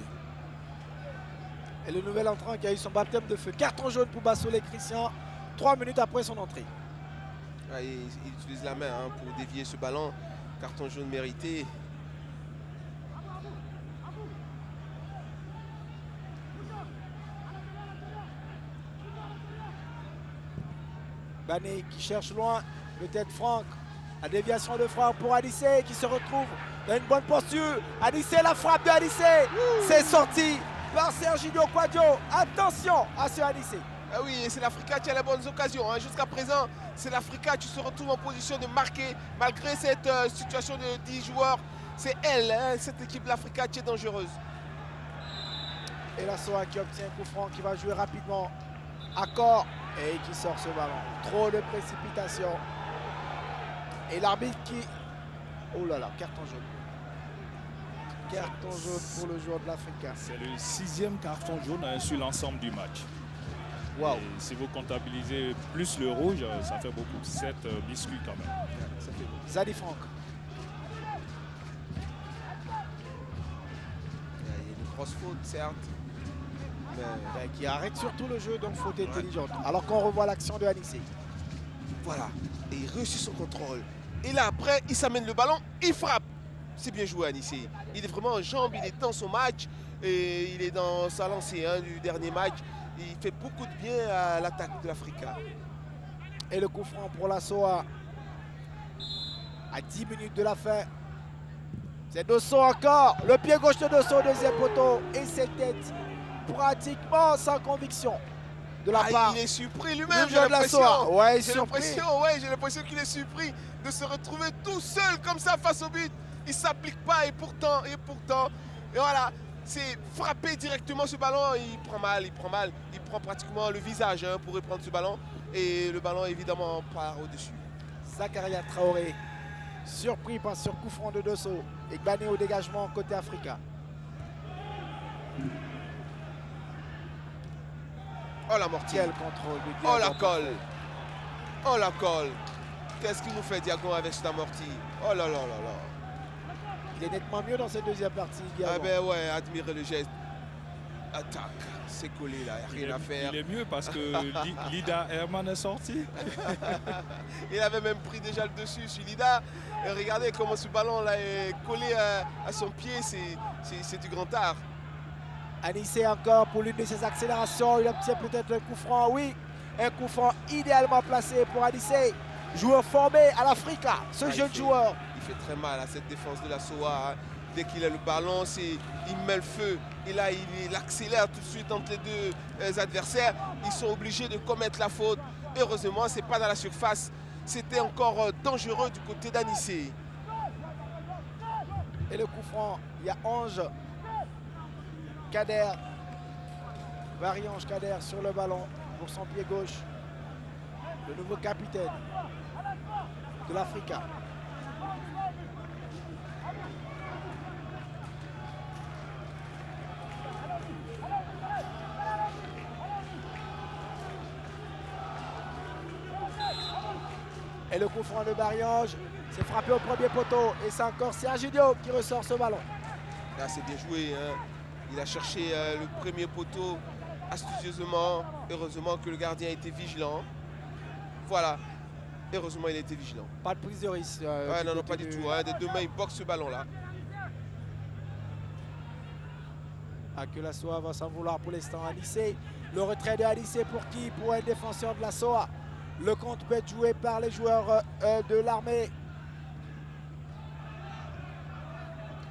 Et le nouvel entrant qui a eu son baptême de feu. Carton jaune pour Bassolé Christian, 3 minutes après son entrée. Ouais, il utilise la main hein, pour dévier ce ballon. Carton jaune mérité. Bané qui cherche loin, peut-être Franck. La déviation de Franck pour Adissé qui se retrouve dans une bonne posture. Adissé, la frappe de Adissé. C'est sorti par Serginho Quadio. Attention à ce Adissé. Ah oui, c'est l'Africa qui a les bonnes occasions. Hein. Jusqu'à présent, c'est l'Africa qui se retrouve en position de marquer. Malgré cette situation de 10 joueurs, c'est elle, hein, cette équipe de l'Africa qui est dangereuse. Et la SOA qui obtient un coup franc qui va jouer rapidement. Accord et qui sort ce ballon. Trop de précipitation. Et l'arbitre qui... Oh là là, carton jaune. Carton jaune pour le joueur de l'Africa. C'est le 6e carton jaune sur l'ensemble du match. Wow. Et si vous comptabilisez plus le rouge, ça fait beaucoup. 7 biscuits quand même. Ça fait beaucoup. Zadi Franck. Il y a une grosse faute, certes. Mais qui arrête surtout le jeu, donc faute intelligente. Alors qu'on revoit l'action de Anissé. Voilà. Et il réussit son contrôle. Et là, après, il s'amène le ballon, il frappe. C'est bien joué, Anissé. Il est vraiment en jambes, il est dans son match. Et il est dans sa lancée hein, du dernier match. Il fait beaucoup de bien à l'attaque de l'Africa. Et le coup franc pour la SOA. À 10 minutes de la fin. C'est Dosso encore. Le pied gauche de Dosso, deuxième poteau. Et cette tête pratiquement sans conviction de la part. Il est surpris lui-même, du j'ai joueur de la SOA. l'impression. Ouais, J'ai l'impression qu'il est surpris de se retrouver tout seul comme ça face au but. Il ne s'applique pas et pourtant, et voilà. c'est frapper directement ce ballon. Il prend mal. Il prend pratiquement le visage hein, pour reprendre ce ballon. Et le ballon, évidemment, part au-dessus. Zakaria Traoré, surpris par ce coup franc de Dosso. Et Gbané au dégagement côté Africa. Oh la mortier. Quel contrôle de Oh Diago. la colle. Oh la colle. Qu'est-ce qu'il nous fait Diago avec cette amorti? Oh là là là là. Il est nettement mieux dans cette deuxième partie. Diago. Ah ben ouais, admirez le geste. Attaque. C'est collé là, il n'y a rien à faire. Il est mieux parce que Lida Herman est sorti. Il avait même pris déjà le dessus sur Lida. Et regardez comment ce ballon là est collé à son pied. C'est du grand art. Anissé encore pour l'une de ses accélérations. Il obtient peut-être un coup franc. Oui, un coup franc idéalement placé pour Anissé. Joueur formé à l'Africa, ce jeune joueur. Il fait très mal à cette défense de la SOA. Hein. Dès qu'il a le ballon, il met le feu. Et là, il accélère tout de suite entre les deux adversaires. Ils sont obligés de commettre la faute. Heureusement, ce n'est pas dans la surface. C'était encore dangereux du côté d'Anissé. Et le coup franc, il y a Ange Kader. Marie-Ange Kader sur le ballon pour son pied gauche. Le nouveau capitaine de l'Africa. Et le coup franc de Marie-Ange, c'est frappé au premier poteau. Et c'est encore Serginho qui ressort ce ballon. Là, c'est bien joué. Hein. Il a cherché le premier poteau astucieusement. Heureusement que le gardien était vigilant. Voilà. Heureusement, il a été vigilant. Pas de prise de risque. Ouais, non, pas du tout. Hein. Des deux mains, il boxe ce ballon-là. Ah, que la SOA va s'en vouloir pour l'instant. Anissé. Le retrait de Anissé pour qui? Pour un défenseur de la SOA. Le compte peut être joué par les joueurs de l'armée.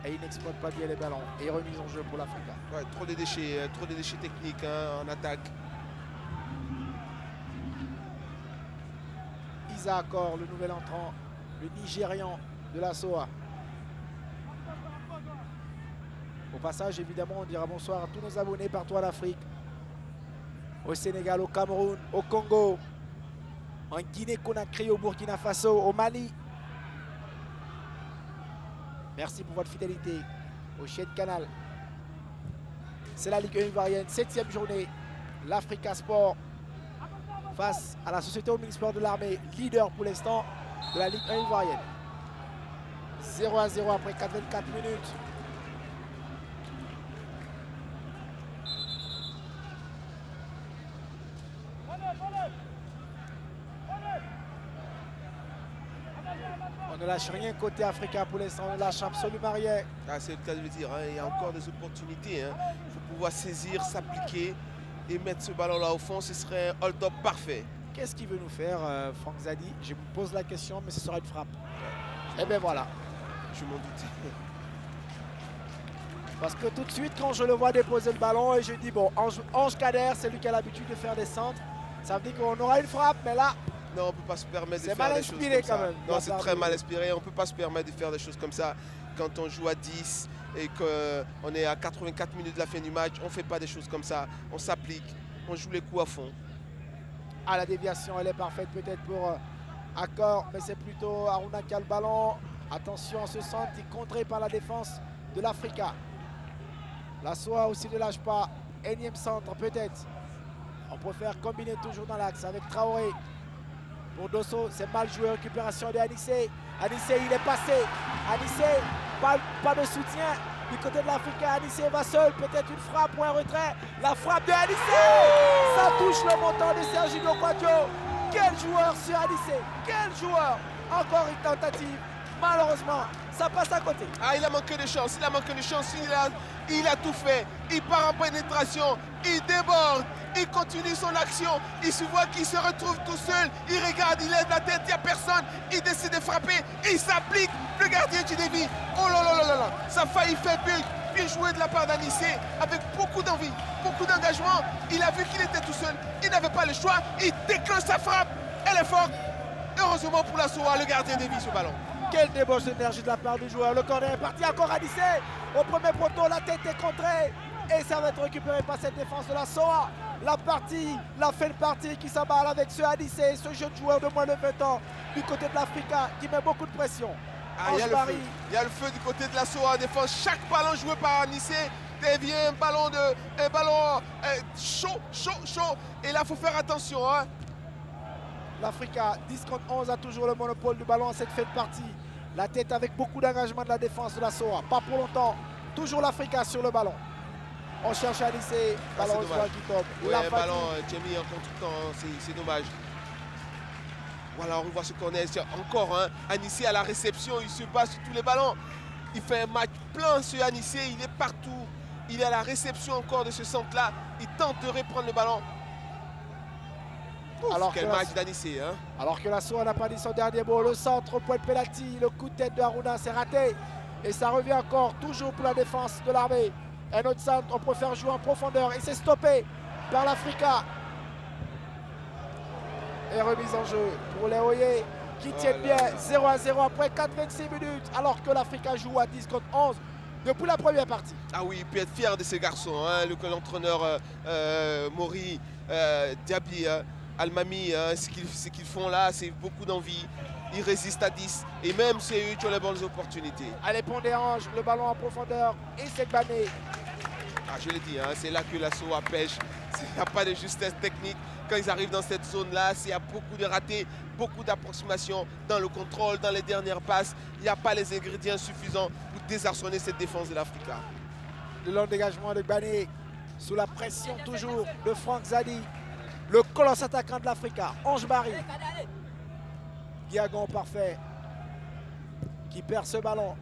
Et il n'exploite pas bien les ballons. Et remise en jeu pour l'Africa. Ouais, trop de déchets techniques hein, en attaque. Isa Akor, le nouvel entrant, le Nigérian de la SOA. Au passage, évidemment, on dira bonsoir à tous nos abonnés partout en Afrique. Au Sénégal, au Cameroun, au Congo, en Guinée-Conakry, au Burkina Faso, au Mali. Merci pour votre fidélité au chaîne Canal. C'est la Ligue 1 ivoirienne, 7e journée. L'Africa Sport face à la Société Omnisport de l'armée, leader pour l'instant de la Ligue 1 ivoirienne. 0-0 après 84 minutes. On ne lâche rien côté Africa pour l'instant, on ne lâche absolument rien. Ah, c'est le cas de le dire, hein. Il y a encore des opportunités. Hein. Il faut pouvoir saisir, s'appliquer et mettre ce ballon-là au fond. Ce serait un hold-up parfait. Qu'est-ce qu'il veut nous faire, Franck Zadi? Je me pose la question, mais ce sera une frappe. Et bien voilà. Je m'en doutais. Parce que tout de suite, quand je le vois déposer le ballon, et je dis, bon, Ange Kader, c'est lui qui a l'habitude de faire des centres. Ça veut dire qu'on aura une frappe, mais là, Non, on ne peut pas se permettre de c'est faire mal des choses inspiré comme quand ça. même. Non, c'est très mal inspiré. On ne peut pas se permettre de faire des choses comme ça. Quand on joue à 10 et qu'on est à 84 minutes de la fin du match, on ne fait pas des choses comme ça. On s'applique, on joue les coups à fond. Ah, la déviation, elle est parfaite peut-être pour Akor, mais c'est plutôt Aruna qui a le ballon. Attention, ce centre est contré par la défense de l'Africa. La SOA aussi ne lâche pas. Énième centre peut-être. On préfère combiner toujours dans l'axe avec Traoré. Pour Dosso, c'est mal joué. Récupération de Anissé. Anissé, il est passé. Anissé, pas de soutien du côté de l'Africa. Anissé va seul. Peut-être une frappe ou un retrait. La frappe de Anissé. Ça touche le montant de Serginho Kouadio. Quel joueur sur Anissé. Quel joueur. Encore une tentative. Malheureusement, ça passe à côté. Ah, il a manqué de chance. Il a tout fait. Il part en pénétration. Il déborde. Il continue son action. Il se voit qu'il se retrouve tout seul. Il regarde, il lève la tête, il n'y a personne. Il décide de frapper. Il s'applique. Le gardien du dévie. Oh là là là là là. Ça a failli faire but. Bien joué de la part d'Anissé. Avec beaucoup d'envie, beaucoup d'engagement. Il a vu qu'il était tout seul. Il n'avait pas le choix. Il déclenche sa frappe. Elle est forte. Heureusement pour la SOA, le gardien dévie ce ballon. Quelle débauche d'énergie de la part du joueur. Le corner est parti encore à Nissé. Au premier poteau, la tête est contrée. Et ça va être récupéré par cette défense de la SOA. La fin de partie qui s'emballe avec ce Anissé, ce jeune joueur de moins de 20 ans du côté de l'Africa qui met beaucoup de pression. Il y a le feu du côté de la SOA en défense. Chaque ballon joué par Anissé devient un ballon chaud. Et là, il faut faire attention. Hein. L'Africa, 10 contre 11, a toujours le monopole du ballon en cette fin de partie. La tête avec beaucoup d'engagement de la défense de la SOA. Pas pour longtemps. Toujours l'Africa sur le ballon. On cherche à lisser. Ballon qui tombe. Ouais, un ballon, Jamie, en contre-temps, c'est dommage. Voilà, on revoit ce corner. Encore, hein, Anissé à la réception, il se bat sur tous les ballons. Il fait un match plein sur Anissé, il est partout. Il est à la réception encore de ce centre-là. Il tente de reprendre le ballon. Alors quel match d'Anissé. Hein. Alors que la SOA n'a pas dit son dernier mot. Le centre au point de pénalty, le coup de tête de Haruna, c'est raté. Et ça revient encore, toujours pour la défense de l'armée. Un autre centre, on préfère jouer en profondeur. Et c'est stoppé par l'Africa. Et remise en jeu pour les Oye qui tiennent bien 0-0 après 4-26 minutes. Alors que l'Africa joue à 10 contre 11 depuis la première partie. Ah oui, il peut être fier de ces garçons. Hein, l'entraîneur Mori, Diaby, Almami, ce qu'ils font là, c'est beaucoup d'envie. Ils résistent à 10 et même c'est eux qui ont les bonnes opportunités. Allez, Pondérange, le ballon en profondeur et c'est Bané. Ah, je l'ai dit, hein, c'est là que la SOA pêche. Il n'y a pas de justesse technique. Quand ils arrivent dans cette zone-là, il y a beaucoup de ratés, beaucoup d'approximations dans le contrôle, dans les dernières passes. Il n'y a pas les ingrédients suffisants pour désarçonner cette défense de l'Africa. Le long dégagement de Bané, sous la pression toujours de Franck Zadi, le colosse attaquant de l'Africa, Ange Barry. Diagon parfait, qui perd ce ballon.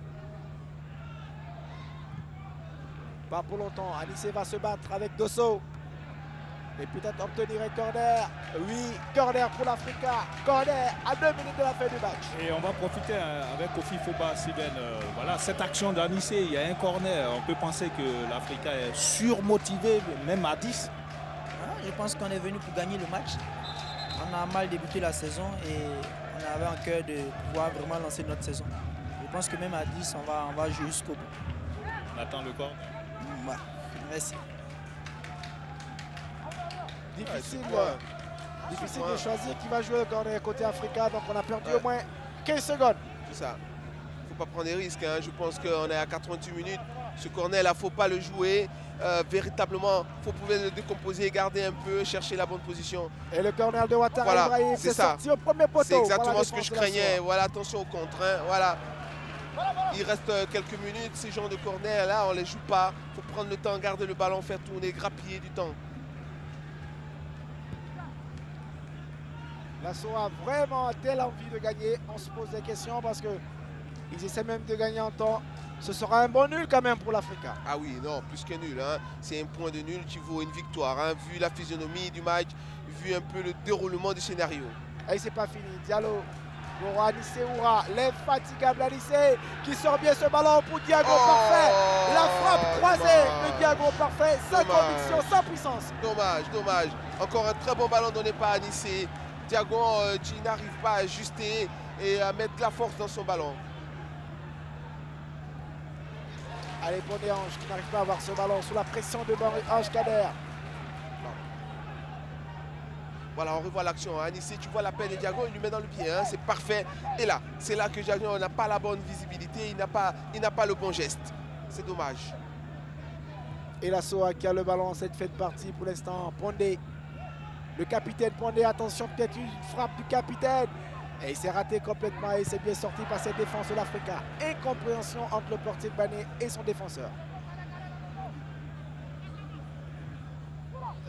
Pas pour longtemps, Anissé va se battre avec Dosso. Et peut-être obtenir un corner. Oui, corner pour l'Africa. Corner à 2 minutes de la fin du match. Et on va profiter avec Kofi Foba, Sylvain. Voilà, cette action d'Anissé, il y a un corner. On peut penser que l'Africa est surmotivé, même à 10. Je pense qu'on est venu pour gagner le match. On a mal débuté la saison et on avait en cœur de pouvoir vraiment lancer notre saison. Je pense que même à 10, on va jouer jusqu'au bout. On attend le corps. Ouais. Merci. Difficile de choisir qui va jouer le corner côté Africa. Donc on a perdu au moins 15 secondes. C'est ça. Il ne faut pas prendre des risques. Hein. Je pense qu'on est à 88 minutes. Ce corner là, il ne faut pas le jouer. Véritablement, il faut pouvoir le décomposer, garder un peu, chercher la bonne position. Et le corner de Ouattara voilà, Ibrahim, c'est sorti au premier poteau. C'est exactement ce que je craignais. Voilà, attention au contre. Hein. Voilà. Il reste quelques minutes. Ces genres de corner là, on ne les joue pas. Il faut prendre le temps, garder le ballon, faire tourner, grappiller du temps. La SOA a vraiment telle envie de gagner. On se pose des questions parce qu'ils essaient même de gagner en temps. Ce sera un bon nul quand même pour l'Africa. Ah oui, non, plus que nul. Hein. C'est un point de nul qui vaut une victoire. Hein. Vu la physionomie du match, vu un peu le déroulement du scénario. Et c'est pas fini. Diallo pour Anissé Oura. L'infatigable Anissé qui sort bien ce ballon pour Diago parfait. La frappe croisée de Diago parfait. Sans conviction, sans puissance. Dommage. Encore un très bon ballon donné par Anissé. Diago qui n'arrive pas à ajuster et à mettre la force dans son ballon. Allez, Pondérange qui n'arrive pas à avoir ce ballon sous la pression de Ange Kader. Voilà, on revoit l'action. Anissé, tu vois la peine de Diago, il lui met dans le pied. Hein, c'est parfait. Et là, c'est là que Diago n'a pas la bonne visibilité. Il n'a pas le bon geste. C'est dommage. Et la SOA qui a le ballon en cette fin de partie pour l'instant. Pondé. Le capitaine Pondé, attention, peut-être une frappe du capitaine. Et il s'est raté complètement et il s'est bien sorti par cette défense de l'Africa. Incompréhension entre le portier de Bané et son défenseur.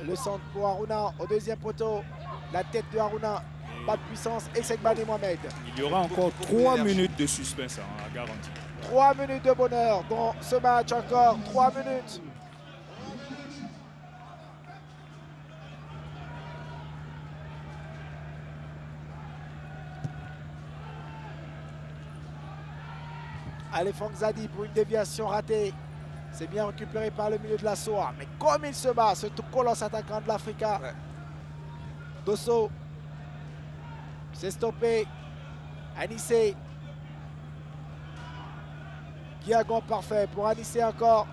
Le centre pour Haruna au deuxième poteau. La tête de Haruna, pas de puissance et c'est Bané Mohamed. Il y aura encore 3 minutes de suspense à garantie. 3 minutes de bonheur dans ce match encore. 3 minutes. Allez, Franck Zadi pour une déviation ratée. C'est bien récupéré par le milieu de la SOA. Mais comme il se bat, ce colosse attaquant de l'Africa. Ouais. Dosso. C'est stoppé. Anissé. Guiagon parfait pour Anissé encore.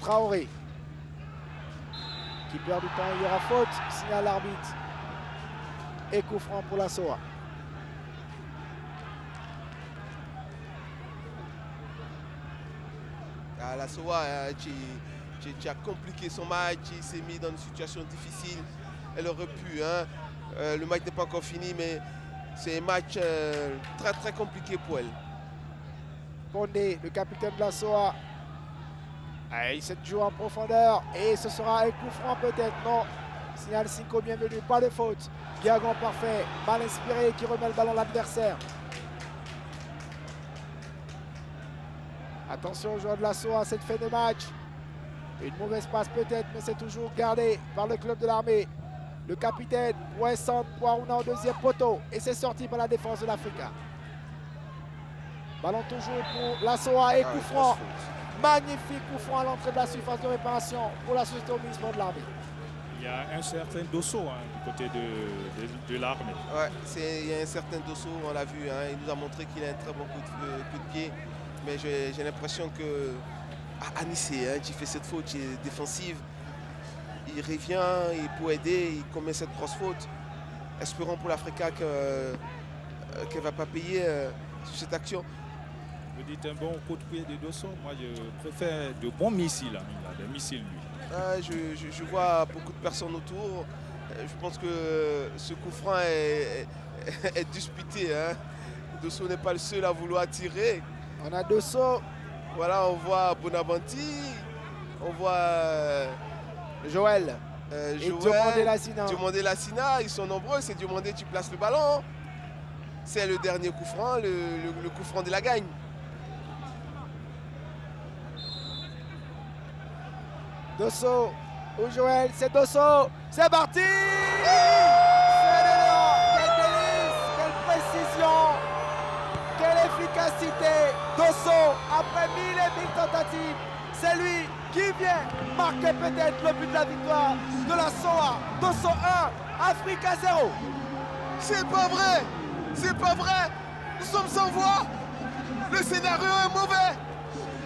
Traoré qui perd du temps, il y aura faute, signale l'arbitre. Et coup franc pour la SOA. La SOA qui a compliqué son match, il s'est mis dans une situation difficile. Elle aurait pu, hein. Le match n'est pas encore fini, mais c'est un match très très compliqué pour elle. Pondé, le capitaine de la SOA. Il se joue en profondeur et ce sera un coup franc peut-être. Non, signal Cinco, bienvenue, pas de faute. Guiagon parfait, mal inspiré qui remet le ballon à l'adversaire. Attention aux joueurs de la SOA à cette fin de match. Une mauvaise passe peut-être, mais c'est toujours gardé par le club de l'armée. Le capitaine pour un centre pour Aruna au deuxième poteau. Et c'est sorti par la défense de l'Africa. Ballon toujours pour la SOA et coup franc. Magnifique coup franc à l'entrée de la surface de réparation pour la société omnisport de l'armée. Il y a un certain Dosso du côté de l'armée. Ouais, il y a un certain Dosso, on l'a vu, hein, il nous a montré qu'il a un très bon coup de pied. Mais j'ai l'impression que Anissé, hein, qui fait cette faute défensive, il revient, il peut aider, il commet cette grosse faute. Espérons pour l'Africa qu'elle ne va pas payer sur cette action. Vous dites un bon coup de pied de Dosso, moi je préfère de bons missiles. Hein. Il a des missiles lui. Je vois beaucoup de personnes autour. Je pense que ce coup franc est disputé. Hein. Dosso n'est pas le seul à vouloir tirer. On a Dosso. Voilà, on voit Bonabanti, on voit Joël. Et Diomandé Lassina. Diomandé Lassina, ils sont nombreux. C'est Diomandé qui place le ballon. C'est le dernier coup franc, le coup franc de la gagne. Dosso ou Joël, c'est Dosso. C'est parti. C'est dedans. Quel délice, quelle précision, quelle efficacité. Dosso, après 1000 et 1000 tentatives, c'est lui qui vient marquer peut-être le but de la victoire de la SOA. Dosso 1, Africa 0. C'est pas vrai. C'est pas vrai. Nous sommes sans voix. Le scénario est mauvais.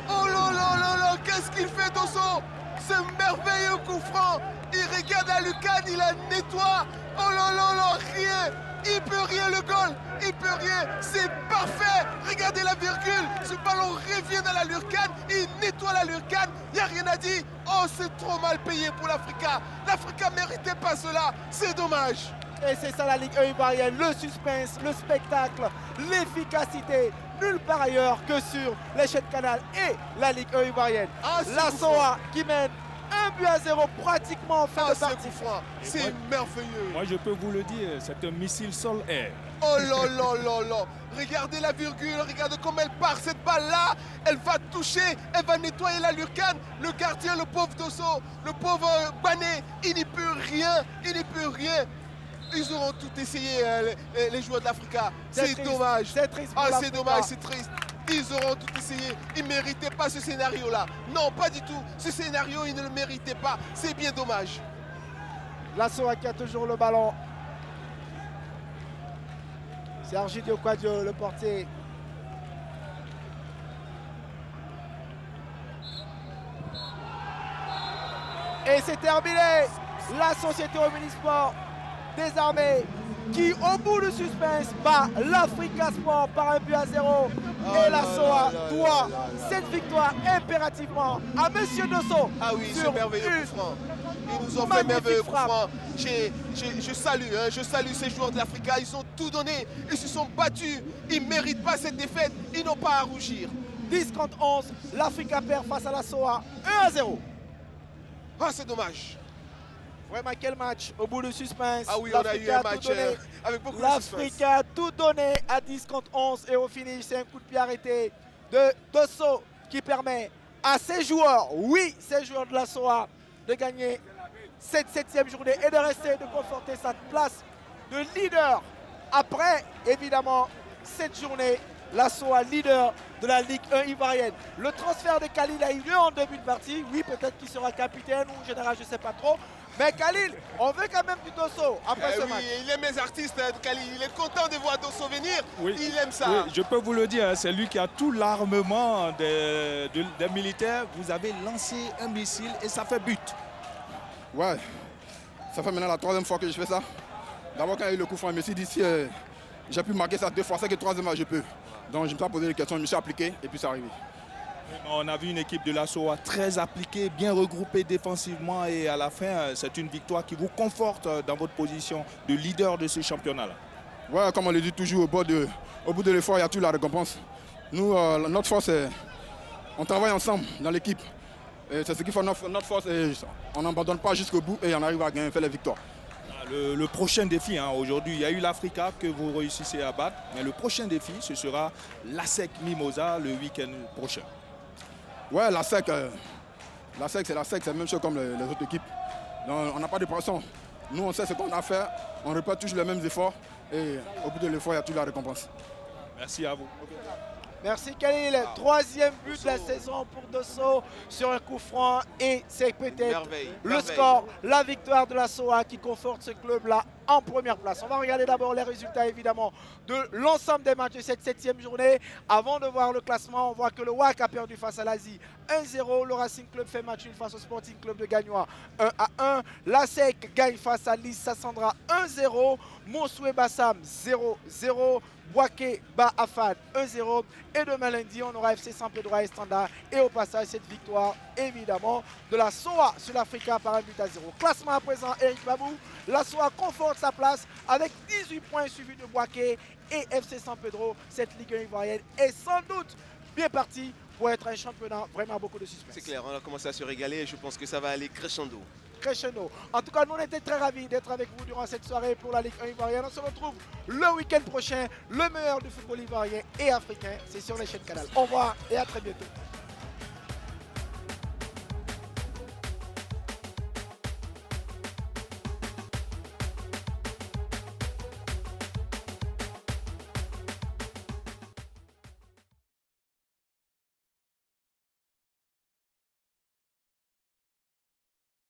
Oh là là là là, qu'est-ce qu'il fait Dosso? Ce merveilleux coup franc. Il regarde la lucarne, il la nettoie. Oh là là là, rien. Il peut rien le goal. Il peut rien. C'est parfait. Regardez la virgule. Ce ballon revient dans la lucarne. Il nettoie la lucarne. Il n'y a rien à dire. Oh, c'est trop mal payé pour l'Africa. L'Africa ne méritait pas cela. C'est dommage. Et c'est ça la Ligue 1 ivoirienne, le suspense, le spectacle, l'efficacité, nulle part ailleurs que sur les chaînes Canal et la Ligue 1 ivoirienne. La SOA qui mène 1-0 pratiquement en fin de partie. C'est merveilleux. Moi je peux vous le dire, c'est un missile sol-air. Oh là là là là. Regardez la virgule, regardez comme elle part cette balle-là. Elle va toucher, elle va nettoyer la lucarne. Le gardien, le pauvre Dosso, le pauvre Bané, il n'y peut rien, il n'y peut rien. Ils auront tout essayé, les joueurs de l'Africa. C'est dommage. C'est triste. C'est dommage, c'est triste. Ils auront tout essayé. Ils ne méritaient pas ce scénario-là. Non, pas du tout. Ce scénario, ils ne le méritaient pas. C'est bien dommage. La SOA qui a toujours le ballon. C'est Argidio Quadio, le portier. Et c'est terminé. La société Omnisport des armées qui, au bout du suspense, bat l'Africa Sport par 1-0. Et la SOA doit cette victoire impérativement à Monsieur Dosso. Ah oui, c'est merveilleux coup franc. Ils nous ont fait merveilleux coup franc. Je salue ces joueurs de l'Africa. Ils ont tout donné. Ils se sont battus. Ils ne méritent pas cette défaite. Ils n'ont pas à rougir. 10 contre 11. L'Africa perd face à la SOA 1-0. Ah, c'est dommage. Vraiment, quel match au bout du suspense. Ah oui, on a eu un match avec beaucoup de suspense. L'Africa a tout donné à 10 contre 11 et au finish, c'est un coup de pied arrêté de Dosso qui permet à ses joueurs, oui, ces joueurs de la SOA, de gagner cette 7e journée et de rester, de conforter sa place de leader après, évidemment, cette journée la SOA leader de la Ligue 1 ivoirienne. Le transfert de Khalil a eu lieu en début de partie. Oui, peut-être qu'il sera capitaine ou général, je ne sais pas trop. Mais Khalil, on veut quand même du Dosso après ce match. Il aime les artistes, Khalil. Il est content de voir Dosso venir. Oui. Il aime ça. Oui, je peux vous le dire, c'est lui qui a tout l'armement des militaires. Vous avez lancé un missile et ça fait but. Ouais, ça fait maintenant la 3e fois que je fais ça. D'abord, quand il y a eu le coup franc, je me suis dit si j'ai pu marquer ça 2 fois, c'est que 3e fois je peux. Donc je me suis pas posé les questions, je me suis appliqué et puis c'est arrivé. On a vu une équipe de la SOA très appliquée, bien regroupée défensivement et à la fin, c'est une victoire qui vous conforte dans votre position de leader de ce championnat-là. Ouais, comme on le dit toujours, au bout de l'effort, il y a toujours la récompense. Nous, notre force, c'est on travaille ensemble dans l'équipe. C'est ce qui fait notre force et on n'abandonne pas jusqu'au bout et on arrive à gagner, faire les victoires. Le prochain défi, aujourd'hui, il y a eu l'Africa que vous réussissez à battre, mais le prochain défi, ce sera l'ASEC Mimosa le week-end prochain. Ouais, l'ASEC, c'est l'ASEC, c'est la même chose comme les autres équipes. Donc, on n'a pas de pression. Nous, on sait ce qu'on a à faire, on répète toujours les mêmes efforts et au bout de l'effort, il y a toujours la récompense. Merci à vous. Merci Khalil, 3e but de la saison pour Dosso sur un coup franc et c'est peut-être le score, la victoire de la SOA qui conforte ce club-là en première place. On va regarder d'abord les résultats évidemment de l'ensemble des matchs de cette 7e journée. Avant de voir le classement, on voit que le WAC a perdu face à l'Asie 1-0. Le Racing Club fait match nul face au Sporting Club de Gagnois 1-1. L'ASEC gagne face à Lys Sassandra 1-0. Monsoué Bassam 0-0. Boaké bat Afad 1-0 et demain lundi on aura FC San Pedro et Standard et au passage cette victoire évidemment de la SOA sur l'Africa par 1-0. Classement à présent Eric Babou, la SOA conforte sa place avec 18 points suivi de Boaké et FC San Pedro. Cette Ligue 1 ivoirienne est sans doute bien partie pour être un championnat vraiment beaucoup de suspense. C'est clair, on a commencé à se régaler et je pense que ça va aller crescendo. Crescendo. En tout cas, nous on était très ravis d'être avec vous durant cette soirée pour la Ligue 1 ivoirienne. On se retrouve le week-end prochain. Le meilleur du football ivoirien et africain, c'est sur les chaînes Canal. Au revoir et à très bientôt.